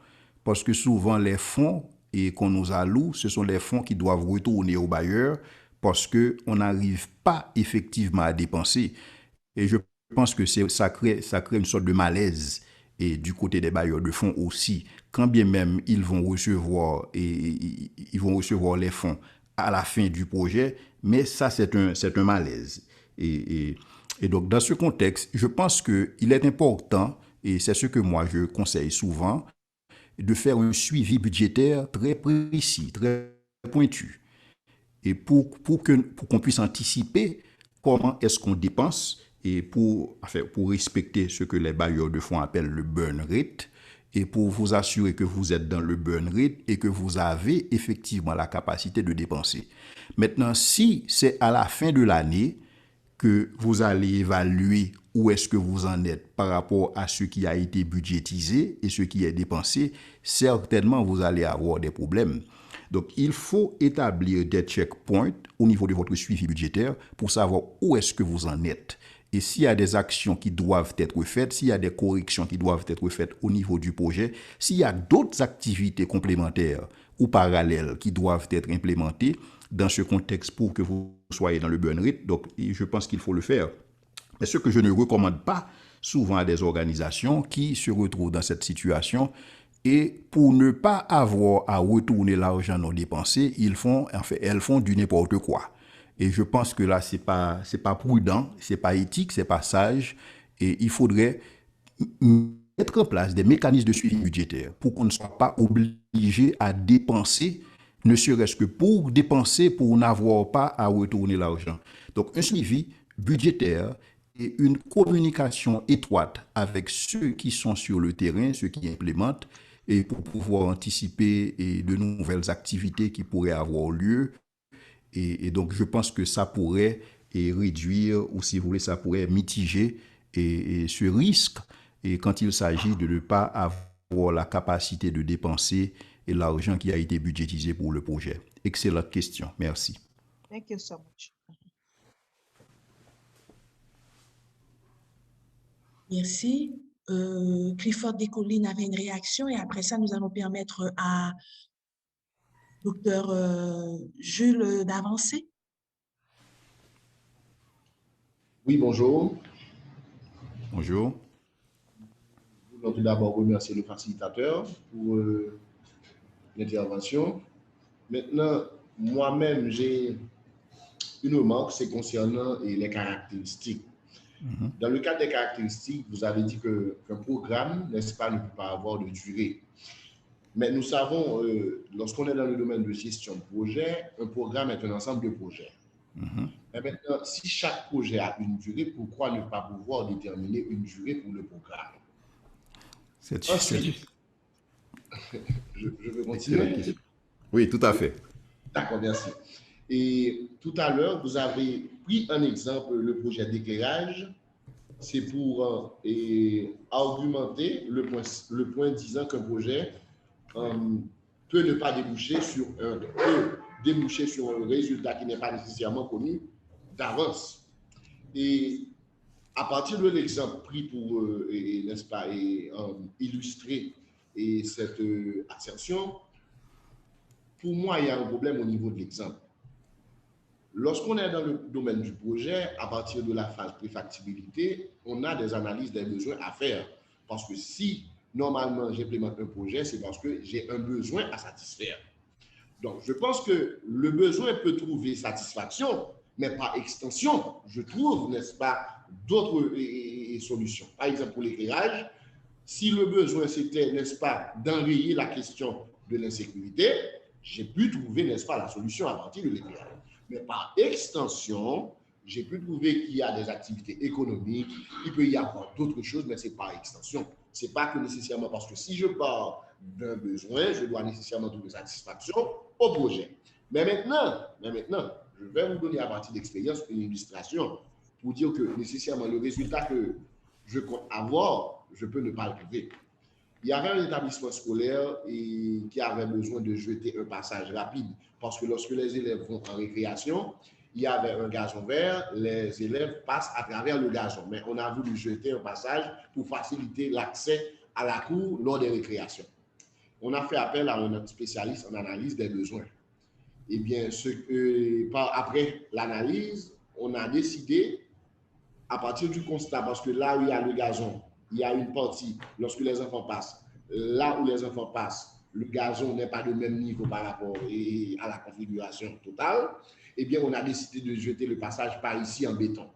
Parce que souvent, les fonds qu'on nous alloue, ce sont les fonds qui doivent retourner aux bailleurs, parce qu'on n'arrive pas effectivement à dépenser. Et je pense que ça crée une sorte de malaise. Et du côté des bailleurs de fonds aussi, quand bien même ils vont recevoir les fonds à la fin du projet, mais ça c'est un malaise. Et donc dans ce contexte, je pense qu'il est important, et c'est ce que moi je conseille souvent, de faire un suivi budgétaire très précis, très pointu, et pour qu'on puisse anticiper comment est-ce qu'on dépense, et pour respecter ce que les bailleurs de fonds appellent le burn rate, et pour vous assurer que vous êtes dans le burn rate et que vous avez effectivement la capacité de dépenser. Maintenant, si c'est à la fin de l'année que vous allez évaluer où est-ce que vous en êtes par rapport à ce qui a été budgétisé et ce qui est dépensé, certainement vous allez avoir des problèmes. Donc, il faut établir des checkpoints au niveau de votre suivi budgétaire pour savoir où est-ce que vous en êtes. Et s'il y a des actions qui doivent être faites, s'il y a des corrections qui doivent être faites au niveau du projet, s'il y a d'autres activités complémentaires ou parallèles qui doivent être implémentées dans ce contexte pour que vous soyez dans le burn rate, donc je pense qu'il faut le faire. Mais ce que je ne recommande pas souvent à des organisations qui se retrouvent dans cette situation Et pour ne pas avoir à retourner l'argent non dépensé, elles font du n'importe quoi. Et je pense que là, c'est pas prudent, c'est pas éthique, c'est pas sage. Et il faudrait mettre en place des mécanismes de suivi budgétaire pour qu'on ne soit pas obligé à dépenser, ne serait-ce que pour dépenser, pour n'avoir pas à retourner l'argent. Donc, un suivi budgétaire et une communication étroite avec ceux qui sont sur le terrain, ceux qui implémentent, et pour pouvoir anticiper de nouvelles activités qui pourraient avoir lieu. Et donc, je pense que ça pourrait réduire, ou si vous voulez, ça pourrait mitiger ce risque et quand il s'agit de ne pas avoir la capacité de dépenser l'argent qui a été budgétisé pour le projet. Excellente question. Merci. Thank you so much. Merci. Clifford Descollines avait une réaction et après ça, nous allons permettre à Dr Jules d'avancer. Oui, bonjour. Bonjour. Je voudrais tout d'abord remercier le facilitateur pour l'intervention. Maintenant, moi-même, j'ai une remarque, c'est concernant les caractéristiques. Dans le cadre des caractéristiques, vous avez dit qu'un programme, n'est-ce pas, ne peut pas avoir de durée. Mais nous savons, lorsqu'on est dans le domaine de gestion de projet, un programme est un ensemble de projets. Mais maintenant, si chaque projet a une durée, pourquoi ne pas pouvoir déterminer une durée pour le programme? Ensuite, je veux continuer. Oui, tout à fait. D'accord, merci. Et tout à l'heure, vous avez pris un exemple, le projet d'éclairage. C'est pour argumenter le point disant qu'un projet peut ne pas déboucher sur un résultat qui n'est pas nécessairement connu d'avance. Et à partir de l'exemple pris pour, n'est-ce pas, illustrer cette assertion, pour moi, il y a un problème au niveau de l'exemple. Lorsqu'on est dans le domaine du projet, à partir de la phase préfactibilité, on a des analyses des besoins à faire. Parce que si, normalement, j'implémente un projet, c'est parce que j'ai un besoin à satisfaire. Donc, je pense que le besoin peut trouver satisfaction, mais par extension, je trouve, n'est-ce pas, d'autres solutions. Par exemple, pour l'éclairage, si le besoin, c'était, n'est-ce pas, d'enrayer la question de l'insécurité, j'ai pu trouver, n'est-ce pas, la solution à partir de l'éclairage. Mais par extension, j'ai pu trouver qu'il y a des activités économiques, il peut y avoir d'autres choses, mais c'est par extension. Ce n'est pas que nécessairement parce que si je pars d'un besoin, je dois nécessairement trouver satisfaction au projet. Mais maintenant, je vais vous donner à partir d'expérience une illustration pour dire que nécessairement le résultat que je compte avoir, je peux ne pas le trouver. Il y avait un établissement scolaire qui avait besoin de jeter un passage rapide parce que lorsque les élèves vont en récréation, il y avait un gazon vert, les élèves passent à travers le gazon. Mais on a voulu jeter un passage pour faciliter l'accès à la cour lors des récréations. On a fait appel à un spécialiste en analyse des besoins. Eh bien, après l'analyse, on a décidé, à partir du constat, parce que là où il y a le gazon, il y a une partie, lorsque les enfants passent, là où les enfants passent, le gazon n'est pas de même niveau par rapport à la configuration totale, eh bien, on a décidé de jeter le passage par ici en béton.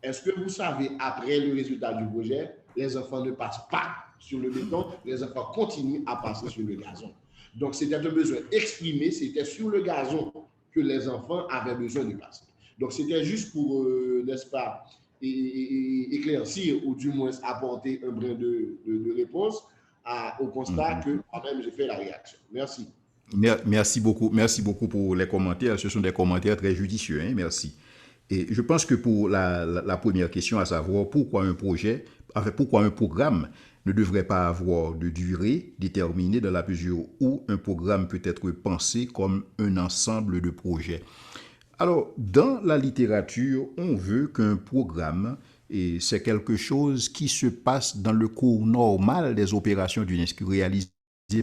Est-ce que vous savez, après le résultat du projet, les enfants ne passent pas sur le béton, les enfants continuent à passer sur le gazon. Donc, c'était un besoin exprimé, c'était sur le gazon que les enfants avaient besoin de passer. Donc, c'était juste pour, n'est-ce pas, éclaircir ou du moins apporter un brin de réponse au constat que moi-même j'ai fait la réaction. Merci. Merci beaucoup pour les commentaires. Ce sont des commentaires très judicieux. Hein? Merci. Et je pense que pour la première question, à savoir pourquoi un programme ne devrait pas avoir de durée déterminée dans la mesure où un programme peut être pensé comme un ensemble de projets. Alors, dans la littérature, on veut qu'un programme, et c'est quelque chose qui se passe dans le cours normal des opérations réalisées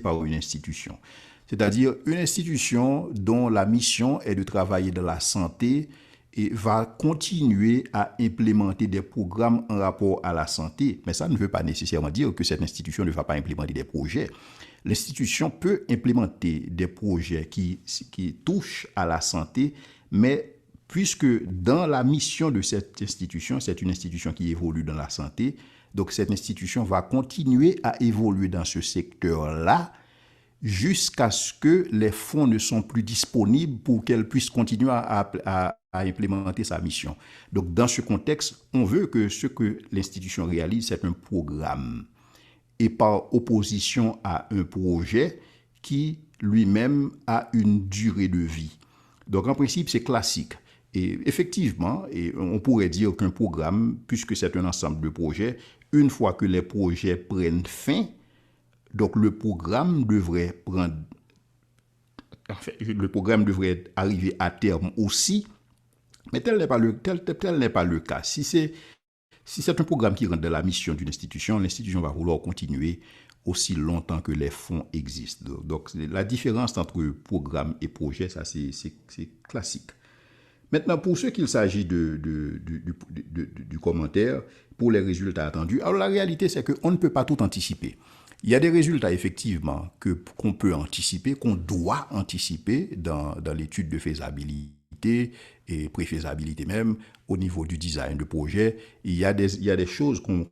par une institution. C'est-à-dire une institution dont la mission est de travailler dans la santé va continuer à implémenter des programmes en rapport à la santé. Mais ça ne veut pas nécessairement dire que cette institution ne va pas implémenter des projets. L'institution peut implémenter des projets qui touchent à la santé, mais puisque dans la mission de cette institution, c'est une institution qui évolue dans la santé, donc cette institution va continuer à évoluer dans ce secteur-là jusqu'à ce que les fonds ne sont plus disponibles pour qu'elle puisse continuer à implémenter sa mission. Donc dans ce contexte, on veut que ce que l'institution réalise, c'est un programme et par opposition à un projet qui lui-même a une durée de vie. Donc en principe, c'est classique. Et effectivement, on pourrait dire qu'un programme, puisque c'est un ensemble de projets, une fois que les projets prennent fin, donc le programme devrait arriver à terme aussi, mais tel n'est pas le cas. Si c'est un programme qui rentre dans la mission d'une institution, l'institution va vouloir continuer aussi longtemps que les fonds existent. Donc la différence entre programme et projet, ça c'est classique. Maintenant, pour ce qu'il s'agit du commentaire, pour les résultats attendus, alors la réalité, c'est qu'on ne peut pas tout anticiper. Il y a des résultats, effectivement, qu'on peut anticiper, qu'on doit anticiper dans l'étude de faisabilité et préfaisabilité même, au niveau du design de projet. Il y a des choses qu'on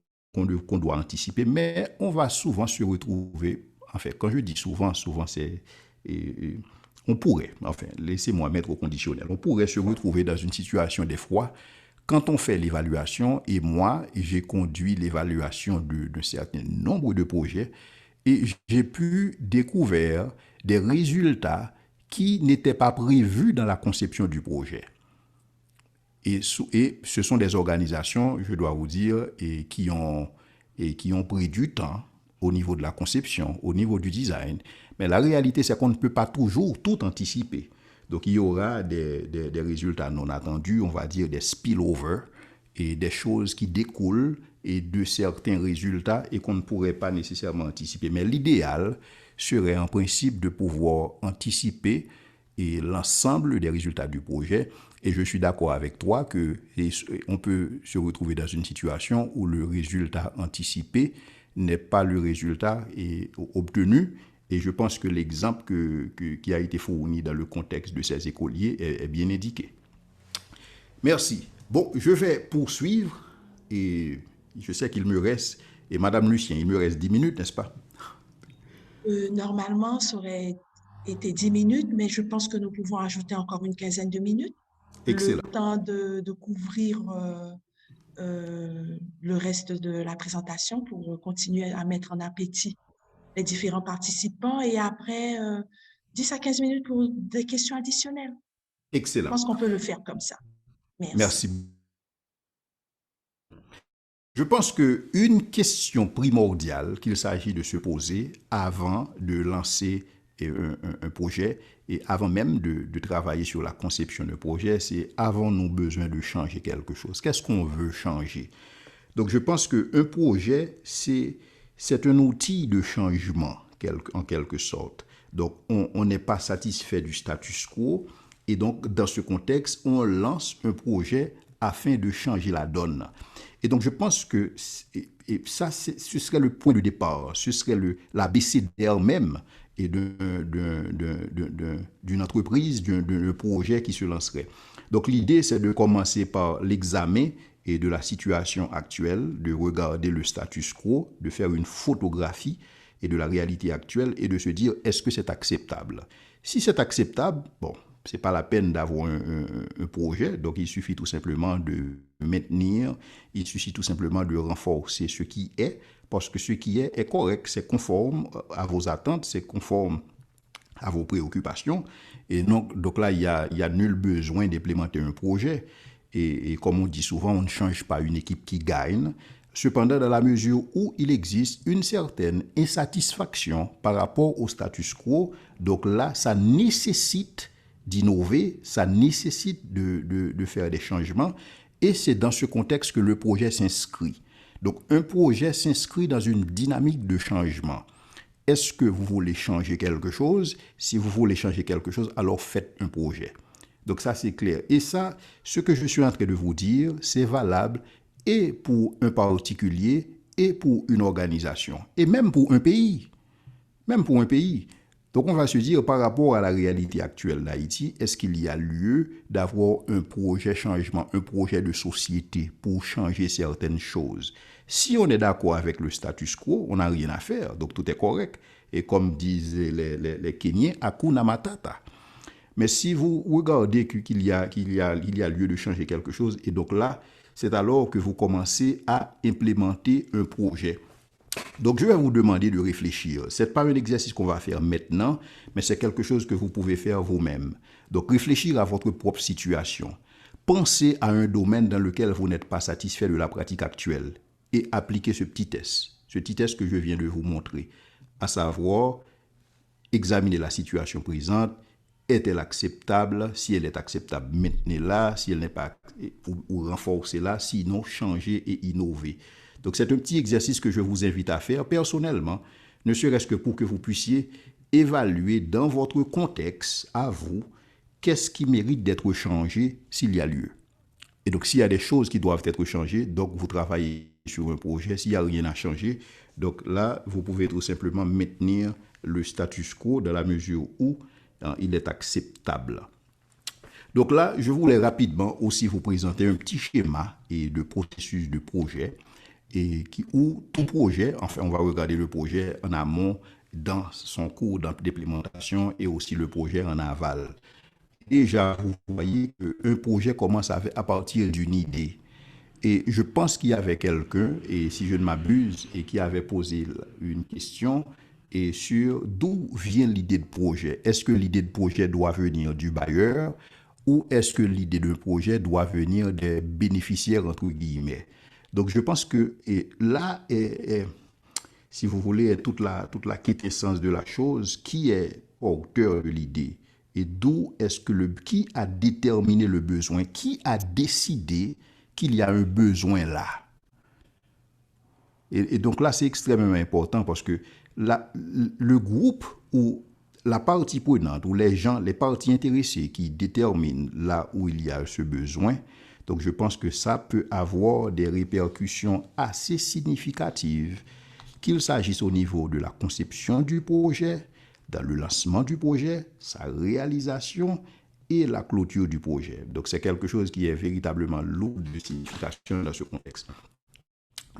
doit anticiper, mais on va souvent se retrouver, en fait, quand je dis souvent c'est... on pourrait, enfin, laissez-moi mettre au conditionnel, on pourrait se retrouver dans une situation des fois, quand on fait l'évaluation, et moi, j'ai conduit l'évaluation d'un certain nombre de projets, et j'ai pu découvrir des résultats qui n'étaient pas prévus dans la conception du projet. Et ce sont des organisations, je dois vous dire, qui ont pris du temps au niveau de la conception, au niveau du design. Mais la réalité, c'est qu'on ne peut pas toujours tout anticiper. Donc, il y aura des résultats non attendus, on va dire des spillovers, et des choses qui découlent et de certains résultats et qu'on ne pourrait pas nécessairement anticiper. Mais l'idéal serait en principe de pouvoir anticiper l'ensemble des résultats du projet. Et je suis d'accord avec toi qu'on peut se retrouver dans une situation où le résultat anticipé n'est pas le résultat obtenu. Et je pense que l'exemple qui a été fourni dans le contexte de ces écoliers est bien indiqué. Merci. Bon, je vais poursuivre et je sais qu'il me reste, et Madame Lucien, il me reste 10 minutes, n'est-ce pas? Normalement, ça aurait été 10 minutes, mais je pense que nous pouvons ajouter encore une quinzaine de minutes. Excellent. Le temps de couvrir le reste de la présentation pour continuer à mettre en appétit les différents participants et après 10 à 15 minutes pour des questions additionnelles. Excellent. Je pense qu'on peut le faire comme ça. Merci. Merci. Je pense qu'une question primordiale qu'il s'agit de se poser avant de lancer un projet et avant même de travailler sur la conception d'un projet, c'est avons-nous besoin de changer quelque chose? Qu'est-ce qu'on veut changer? Donc je pense qu'un projet, c'est un outil de changement en quelque sorte. Donc on n'est pas satisfait du status quo et donc dans ce contexte, on lance un projet afin de changer la donne. Et donc je pense que ça, ce serait le point de départ, ce serait l'abécédaire même et d'une entreprise, d'un projet qui se lancerait. Donc l'idée, c'est de commencer par l'examen et de la situation actuelle, de regarder le status quo, de faire une photographie et de la réalité actuelle et de se dire, est-ce que c'est acceptable? Si c'est acceptable, bon, c'est pas la peine d'avoir un projet, donc il suffit tout simplement de maintenir, il suffit tout simplement de renforcer ce qui est, parce que ce qui est correct, c'est conforme à vos attentes, c'est conforme à vos préoccupations, et donc là, il y a nul besoin d'implémenter un projet, et comme on dit souvent, on ne change pas une équipe qui gagne. Cependant, dans la mesure où il existe une certaine insatisfaction par rapport au status quo, donc là, ça nécessite d'innover, ça nécessite de faire des changements, et c'est dans ce contexte que le projet s'inscrit. Donc, un projet s'inscrit dans une dynamique de changement. Est-ce que vous voulez changer quelque chose? Si vous voulez changer quelque chose, alors faites un projet. Donc ça, c'est clair. Et ça, ce que je suis en train de vous dire, c'est valable et pour un particulier et pour une organisation, et même pour un pays. Même pour un pays. Donc on va se dire, par rapport à la réalité actuelle d'Haïti, est-ce qu'il y a lieu d'avoir un projet changement, un projet de société pour changer certaines choses? Si on est d'accord avec le status quo, on n'a rien à faire, donc tout est correct. Et comme disaient les Kenyans, Hakuna Matata. Mais si vous regardez qu'il y a lieu de changer quelque chose, et donc là, c'est alors que vous commencez à implémenter un projet. Donc, je vais vous demander de réfléchir. Ce n'est pas un exercice qu'on va faire maintenant, mais c'est quelque chose que vous pouvez faire vous-même. Donc, réfléchir à votre propre situation. Pensez à un domaine dans lequel vous n'êtes pas satisfait de la pratique actuelle et appliquez ce petit test que je viens de vous montrer, à savoir examiner la situation présente. Est-elle acceptable? Si elle est acceptable, maintenez-la. Si elle n'est pas, ou renforcez-la. Sinon, changez et innovez. Donc, c'est un petit exercice que je vous invite à faire personnellement, ne serait-ce que pour que vous puissiez évaluer dans votre contexte, à vous, qu'est-ce qui mérite d'être changé s'il y a lieu. Et donc, s'il y a des choses qui doivent être changées, donc vous travaillez sur un projet. S'il n'y a rien à changer, donc là, vous pouvez tout simplement maintenir le status quo dans la mesure où il est acceptable. Donc là, je voulais rapidement aussi vous présenter un petit schéma et de processus de projet et où tout projet, enfin on va regarder le projet en amont dans son cours d'implémentation et aussi le projet en aval. Déjà, vous voyez qu'un projet commence à partir d'une idée. Et je pense qu'il y avait quelqu'un, et si je ne m'abuse, et qui avait posé une question et sur d'où vient l'idée de projet. Est-ce que l'idée de projet doit venir du bailleur ou est-ce que l'idée de projet doit venir des bénéficiaires, entre guillemets? Donc, je pense que là est, si vous voulez, est toute la quintessence de la chose. Qui est auteur de l'idée? Et d'où est-ce que qui a déterminé le besoin? Qui a décidé qu'il y a un besoin là? Et donc là, c'est extrêmement important parce que le groupe ou la partie prenante ou les gens, les parties intéressées qui déterminent là où il y a ce besoin, donc je pense que ça peut avoir des répercussions assez significatives, qu'il s'agisse au niveau de la conception du projet, dans le lancement du projet, sa réalisation et la clôture du projet. Donc c'est quelque chose qui est véritablement lourd de signification dans ce contexte.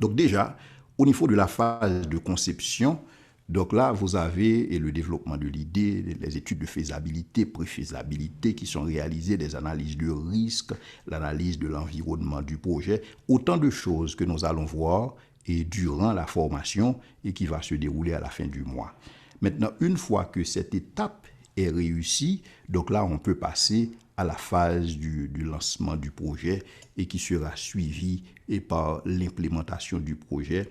Donc déjà, au niveau de la phase de conception, donc là, vous avez le développement de l'idée, les études de faisabilité, préfaisabilité qui sont réalisées, des analyses de risque, l'analyse de l'environnement du projet, autant de choses que nous allons voir et durant la formation et qui va se dérouler à la fin du mois. Maintenant, une fois que cette étape est réussie, donc là, on peut passer à la phase du lancement du projet et qui sera suivie par l'implémentation du projet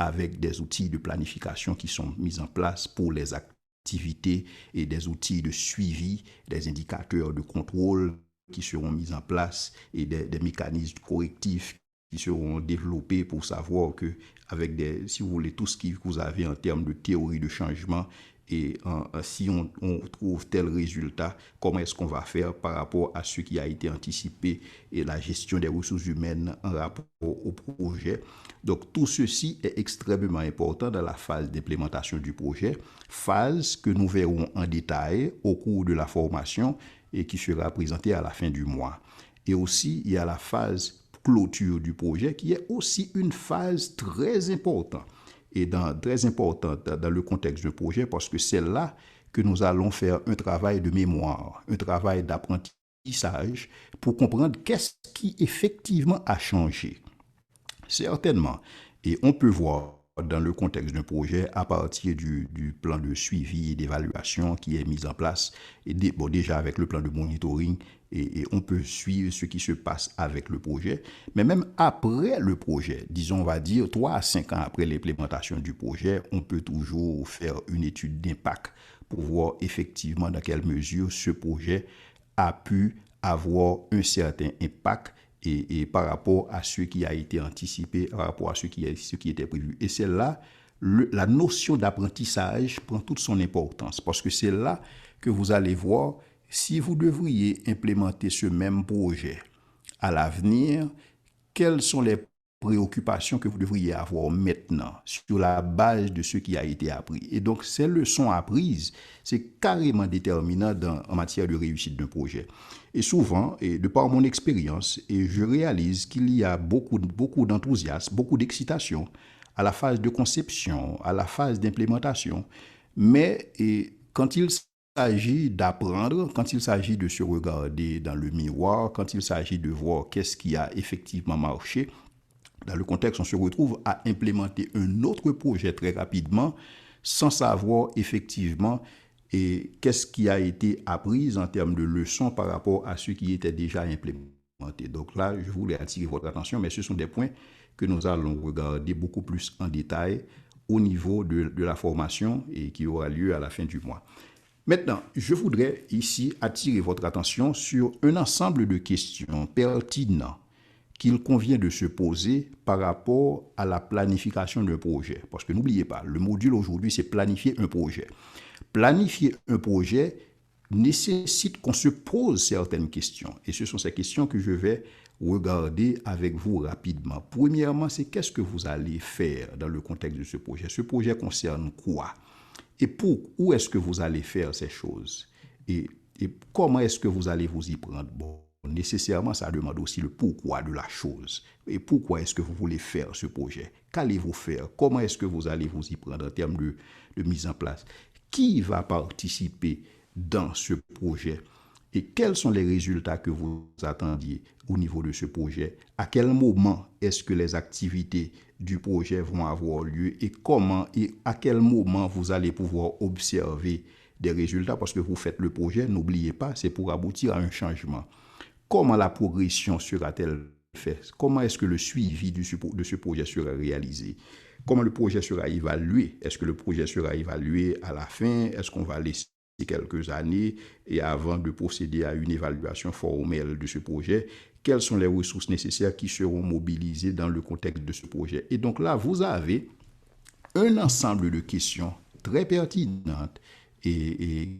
avec des outils de planification qui sont mis en place pour les activités et des outils de suivi, des indicateurs de contrôle qui seront mis en place et des mécanismes correctifs qui seront développés pour savoir que avec si vous voulez, tout ce que vous avez en termes de théorie de changement et si on trouve tel résultat, comment est-ce qu'on va faire par rapport à ce qui a été anticipé et la gestion des ressources humaines en rapport au projet. Donc tout ceci est extrêmement important dans la phase d'implémentation du projet, phase que nous verrons en détail au cours de la formation et qui sera présentée à la fin du mois. Et aussi, il y a la phase clôture du projet qui est aussi une phase très importante. Et très importante dans le contexte du projet parce que c'est là que nous allons faire un travail de mémoire, un travail d'apprentissage pour comprendre qu'est-ce qui effectivement a changé. Certainement. Et on peut voir dans le contexte d'un projet à partir du plan de suivi et d'évaluation qui est mis en place, et déjà avec le plan de monitoring, et on peut suivre ce qui se passe avec le projet, mais même après le projet, disons on va dire 3 à 5 ans après l'implémentation du projet, on peut toujours faire une étude d'impact pour voir effectivement dans quelle mesure ce projet a pu avoir un certain impact et par rapport à ce qui a été anticipé, par rapport à ce qui était prévu. Et c'est là, la notion d'apprentissage prend toute son importance parce que c'est là que vous allez voir si vous devriez implémenter ce même projet à l'avenir, quelles sont les préoccupations que vous devriez avoir maintenant sur la base de ce qui a été appris. Et donc, ces leçons apprises, c'est carrément déterminant en matière de réussite d'un projet. Et souvent, et de par mon expérience, et je réalise qu'il y a beaucoup d'enthousiasme, beaucoup d'excitation à la phase de conception, à la phase d'implémentation. Mais quand il s'agit d'apprendre, quand il s'agit de se regarder dans le miroir, quand il s'agit de voir qu'est-ce qui a effectivement marché, dans le contexte, on se retrouve à implémenter un autre projet très rapidement sans savoir effectivement qu'est-ce qui a été appris en termes de leçons par rapport à ce qui était déjà implémenté. Donc là, je voulais attirer votre attention, mais ce sont des points que nous allons regarder beaucoup plus en détail au niveau de la formation et qui aura lieu à la fin du mois. Maintenant, je voudrais ici attirer votre attention sur un ensemble de questions pertinentes qu'il convient de se poser par rapport à la planification d'un projet. Parce que n'oubliez pas, le module aujourd'hui, c'est planifier un projet. Planifier un projet nécessite qu'on se pose certaines questions. Et ce sont ces questions que je vais regarder avec vous rapidement. Premièrement, c'est qu'est-ce que vous allez faire dans le contexte de ce projet? Ce projet concerne quoi? Et où est-ce que vous allez faire ces choses? Et comment est-ce que vous allez vous y prendre? Bon, nécessairement, ça demande aussi le pourquoi de la chose. Et pourquoi est-ce que vous voulez faire ce projet? Qu'allez-vous faire? Comment est-ce que vous allez vous y prendre en termes de mise en place? Qui va participer dans ce projet? Et quels sont les résultats que vous attendiez au niveau de ce projet? À quel moment est-ce que les activités du projet vont avoir lieu? Et comment et à quel moment vous allez pouvoir observer des résultats? Parce que vous faites le projet, n'oubliez pas, c'est pour aboutir à un changement. Comment la progression sera-t-elle faite? Comment est-ce que le suivi de ce projet sera réalisé? Comment le projet sera évalué? Est-ce que le projet sera évalué à la fin? Est-ce qu'on va laisser quelques années et avant de procéder à une évaluation formelle de ce projet? Quelles sont les ressources nécessaires qui seront mobilisées dans le contexte de ce projet? Et donc là, vous avez un ensemble de questions très pertinentes et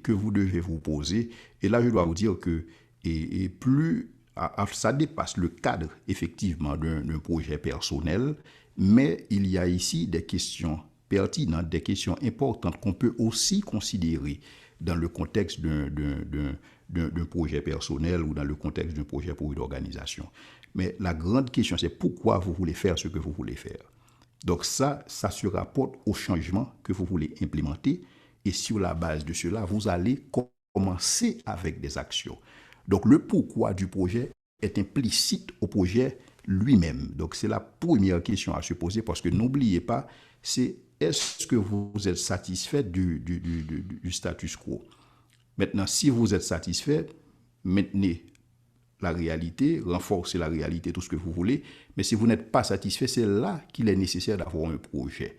que vous devez vous poser. Et là, je dois vous dire que et plus ça dépasse le cadre effectivement d'un projet personnel, mais il y a ici des questions pertinentes, des questions importantes qu'on peut aussi considérer dans le contexte d'un projet personnel ou dans le contexte d'un projet pour une organisation. Mais la grande question, c'est pourquoi vous voulez faire ce que vous voulez faire. Donc ça se rapporte au changement que vous voulez implémenter et sur la base de cela, vous allez commencer avec des actions. Donc, le pourquoi du projet est implicite au projet lui-même. Donc, c'est la première question à se poser parce que n'oubliez pas, c'est est-ce que vous êtes satisfait du status quo? Maintenant, si vous êtes satisfait, maintenez la réalité, renforcez la réalité, tout ce que vous voulez. Mais si vous n'êtes pas satisfait, c'est là qu'il est nécessaire d'avoir un projet.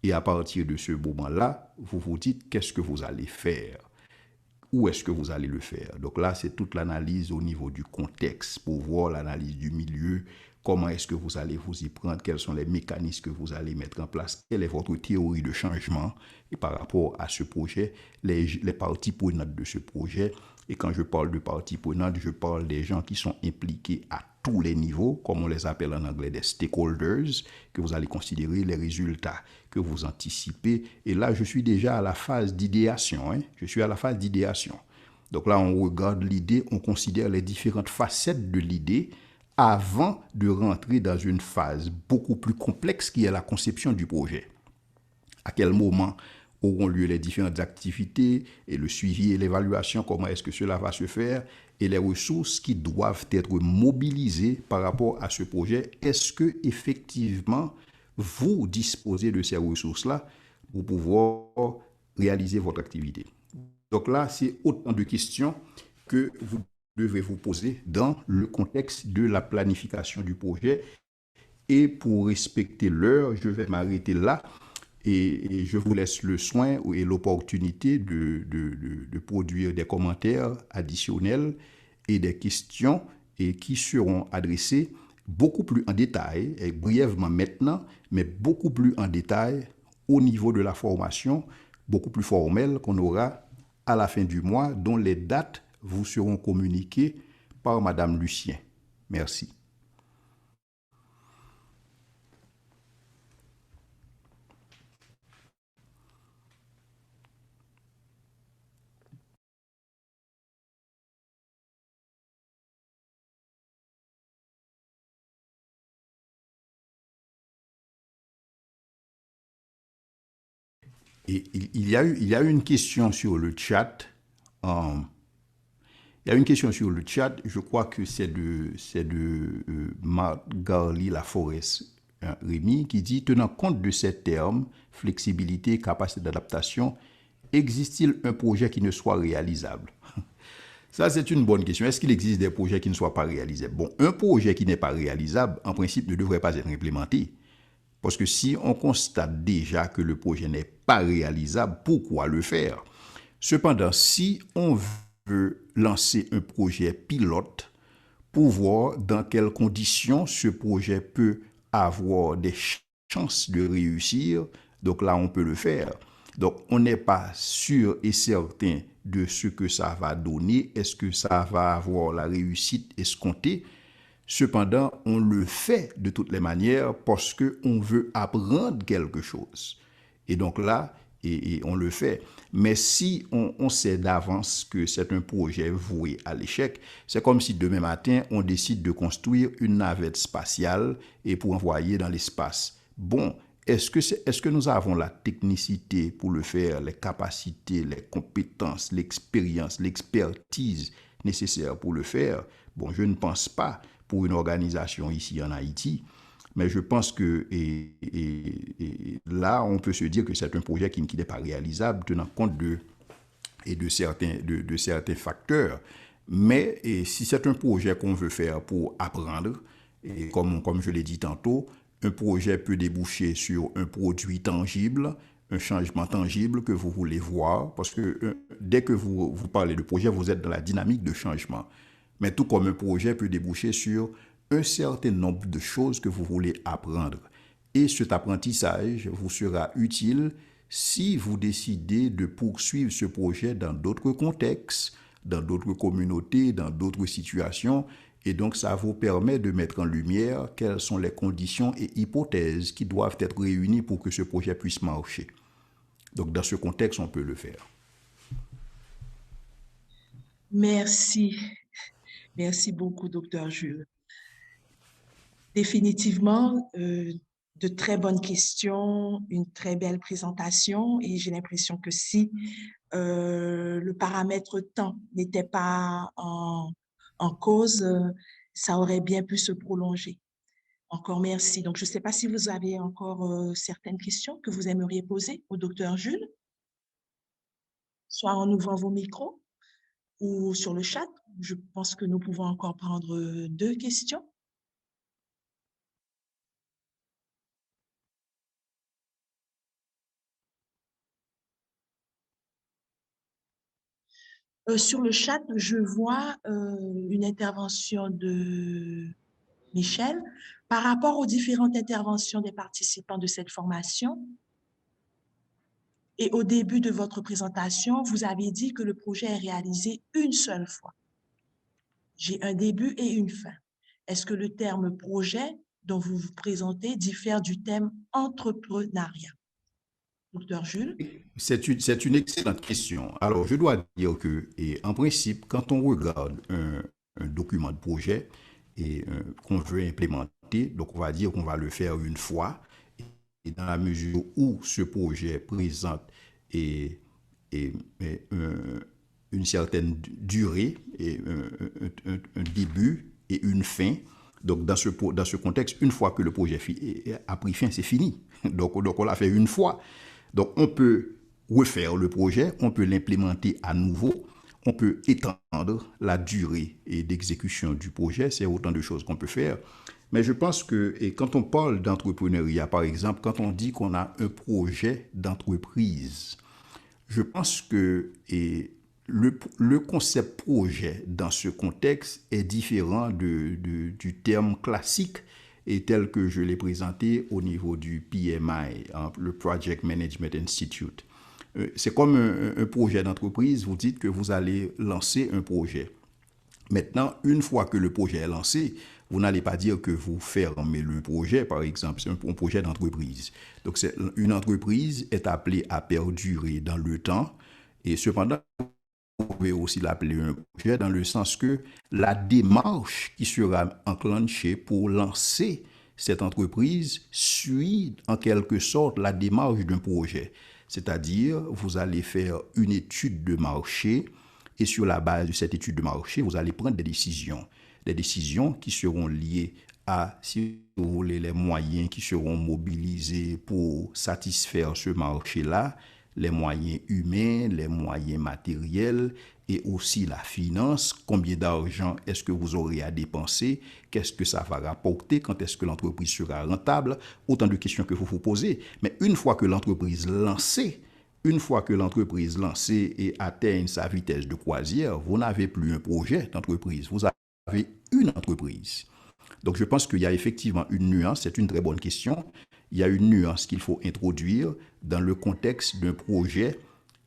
Et à partir de ce moment-là, vous vous dites qu'est-ce que vous allez faire? Où est-ce que vous allez le faire? Donc là, c'est toute l'analyse au niveau du contexte pour voir l'analyse du milieu, comment est-ce que vous allez vous y prendre, quels sont les mécanismes que vous allez mettre en place, quelle est votre théorie de changement et par rapport à ce projet, les parties prenantes de ce projet. Et quand je parle de parties prenantes, je parle des gens qui sont impliqués à tous les niveaux, comme on les appelle en anglais des stakeholders, que vous allez considérer les résultats que vous anticipez. Et là, je suis déjà à la phase d'idéation. Je suis à la phase d'idéation. Donc là, on regarde l'idée, on considère les différentes facettes de l'idée avant de rentrer dans une phase beaucoup plus complexe qui est la conception du projet. À quel moment auront lieu les différentes activités et le suivi et l'évaluation, comment est-ce que cela va se faire et les ressources qui doivent être mobilisées par rapport à ce projet. Est-ce que effectivement vous disposez de ces ressources-là pour pouvoir réaliser votre activité? Donc là, c'est autant de questions que vous devez vous poser dans le contexte de la planification du projet. Et pour respecter l'heure, je vais m'arrêter là. Et je vous laisse le soin et l'opportunité de produire des commentaires additionnels et des questions et qui seront adressées beaucoup plus en détail, et brièvement maintenant, mais beaucoup plus en détail au niveau de la formation, beaucoup plus formelle qu'on aura à la fin du mois, dont les dates vous seront communiquées par Madame Lucien. Merci. Et il y a eu une question sur le chat. Il y a une question sur le chat. Je crois que c'est de Margarly Laforest Rémy qui dit: tenant compte de ces termes, flexibilité, capacité d'adaptation, existe-t-il un projet qui ne soit réalisable? Ça, c'est une bonne question. Est-ce qu'il existe des projets qui ne soient pas réalisables? Bon, un projet qui n'est pas réalisable, en principe, ne devrait pas être implémenté. Parce que si on constate déjà que le projet n'est pas réalisable, pourquoi le faire? Cependant, si on veut lancer un projet pilote pour voir dans quelles conditions ce projet peut avoir des chances de réussir, donc là, on peut le faire. Donc, on n'est pas sûr et certain de ce que ça va donner. Est-ce que ça va avoir la réussite escomptée? Cependant, on le fait de toutes les manières parce qu'on veut apprendre quelque chose. Et donc là, on le fait. Mais si on sait d'avance que c'est un projet voué à l'échec, c'est comme si demain matin, on décide de construire une navette spatiale et pour envoyer dans l'espace. Bon, est-ce que nous avons la technicité pour le faire, les capacités, les compétences, l'expérience, l'expertise nécessaires pour le faire? Bon, je ne pense pas pour une organisation ici en Haïti, mais je pense que là, on peut se dire que c'est un projet qui n'est pas réalisable, tenant compte de certains facteurs. Mais si c'est un projet qu'on veut faire pour apprendre, et comme je l'ai dit tantôt, un projet peut déboucher sur un produit tangible, un changement tangible que vous voulez voir, parce que dès que vous parlez de projet, vous êtes dans la dynamique de changement. Mais tout comme un projet peut déboucher sur un certain nombre de choses que vous voulez apprendre. Et cet apprentissage vous sera utile si vous décidez de poursuivre ce projet dans d'autres contextes, dans d'autres communautés, dans d'autres situations. Et donc, ça vous permet de mettre en lumière quelles sont les conditions et hypothèses qui doivent être réunies pour que ce projet puisse marcher. Donc, dans ce contexte, on peut le faire. Merci. Merci beaucoup, Dr. Jules. Définitivement, de très bonnes questions, une très belle présentation et j'ai l'impression que si le paramètre temps n'était pas en cause, ça aurait bien pu se prolonger. Encore merci. Donc, je ne sais pas si vous avez encore certaines questions que vous aimeriez poser au Dr. Jules, soit en ouvrant vos micros ou sur le chat. Je pense que nous pouvons encore prendre 2 questions. Sur le chat, je vois une intervention de Michel. Par rapport aux différentes interventions des participants de cette formation et au début de votre présentation, vous avez dit que le projet est réalisé une seule fois. J'ai un début et une fin. Est-ce que le terme projet dont vous vous présentez diffère du terme entrepreneuriat? Docteur Jules? C'est une excellente question. Alors, je dois dire que, en principe, quand on regarde un document de projet et qu'on veut implémenter, donc on va dire qu'on va le faire une fois, et dans la mesure où ce projet présente une certaine durée, et un début et une fin. Donc, dans ce contexte, une fois que le projet a pris fin, c'est fini. Donc, on l'a fait une fois. Donc, on peut refaire le projet, on peut l'implémenter à nouveau, on peut étendre la durée d'exécution du projet. C'est autant de choses qu'on peut faire. Mais je pense que quand on parle d'entrepreneuriat, par exemple, quand on dit qu'on a un projet d'entreprise, je pense que le concept projet dans ce contexte est différent du terme classique et tel que je l'ai présenté au niveau du PMI, le Project Management Institute. c'est comme un projet d'entreprise. Vous dites que vous allez lancer un projet. Maintenant, une fois que le projet est lancé, vous n'allez pas dire que vous fermez le projet, par exemple, c'est un projet d'entreprise. Donc, une entreprise est appelée à perdurer dans le temps, et cependant, vous pouvez aussi l'appeler un projet dans le sens que la démarche qui sera enclenchée pour lancer cette entreprise suit en quelque sorte la démarche d'un projet. C'est-à-dire, vous allez faire une étude de marché et sur la base de cette étude de marché, vous allez prendre des décisions qui seront liées à, si vous voulez, les moyens qui seront mobilisés pour satisfaire ce marché-là, les moyens humains, les moyens matériels et aussi la finance. Combien d'argent est-ce que vous aurez à dépenser? Qu'est-ce que ça va rapporter? Quand est-ce que l'entreprise sera rentable? Autant de questions que vous vous posez. Mais une fois que l'entreprise lancée et atteigne sa vitesse de croisière, vous n'avez plus un projet d'entreprise, vous avez une entreprise. Donc je pense qu'il y a effectivement une nuance, c'est une très bonne question. Il y a une nuance qu'il faut introduire dans le contexte d'un projet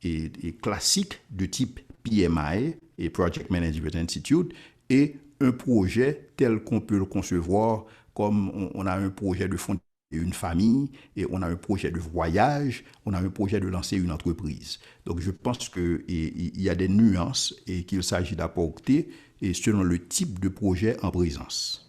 et classique de type PMI et Project Management Institute et un projet tel qu'on peut le concevoir comme on a un projet de fonder une famille et on a un projet de voyage, on a un projet de lancer une entreprise. Donc je pense qu'il y a des nuances et qu'il s'agit d'apporter et selon le type de projet en présence.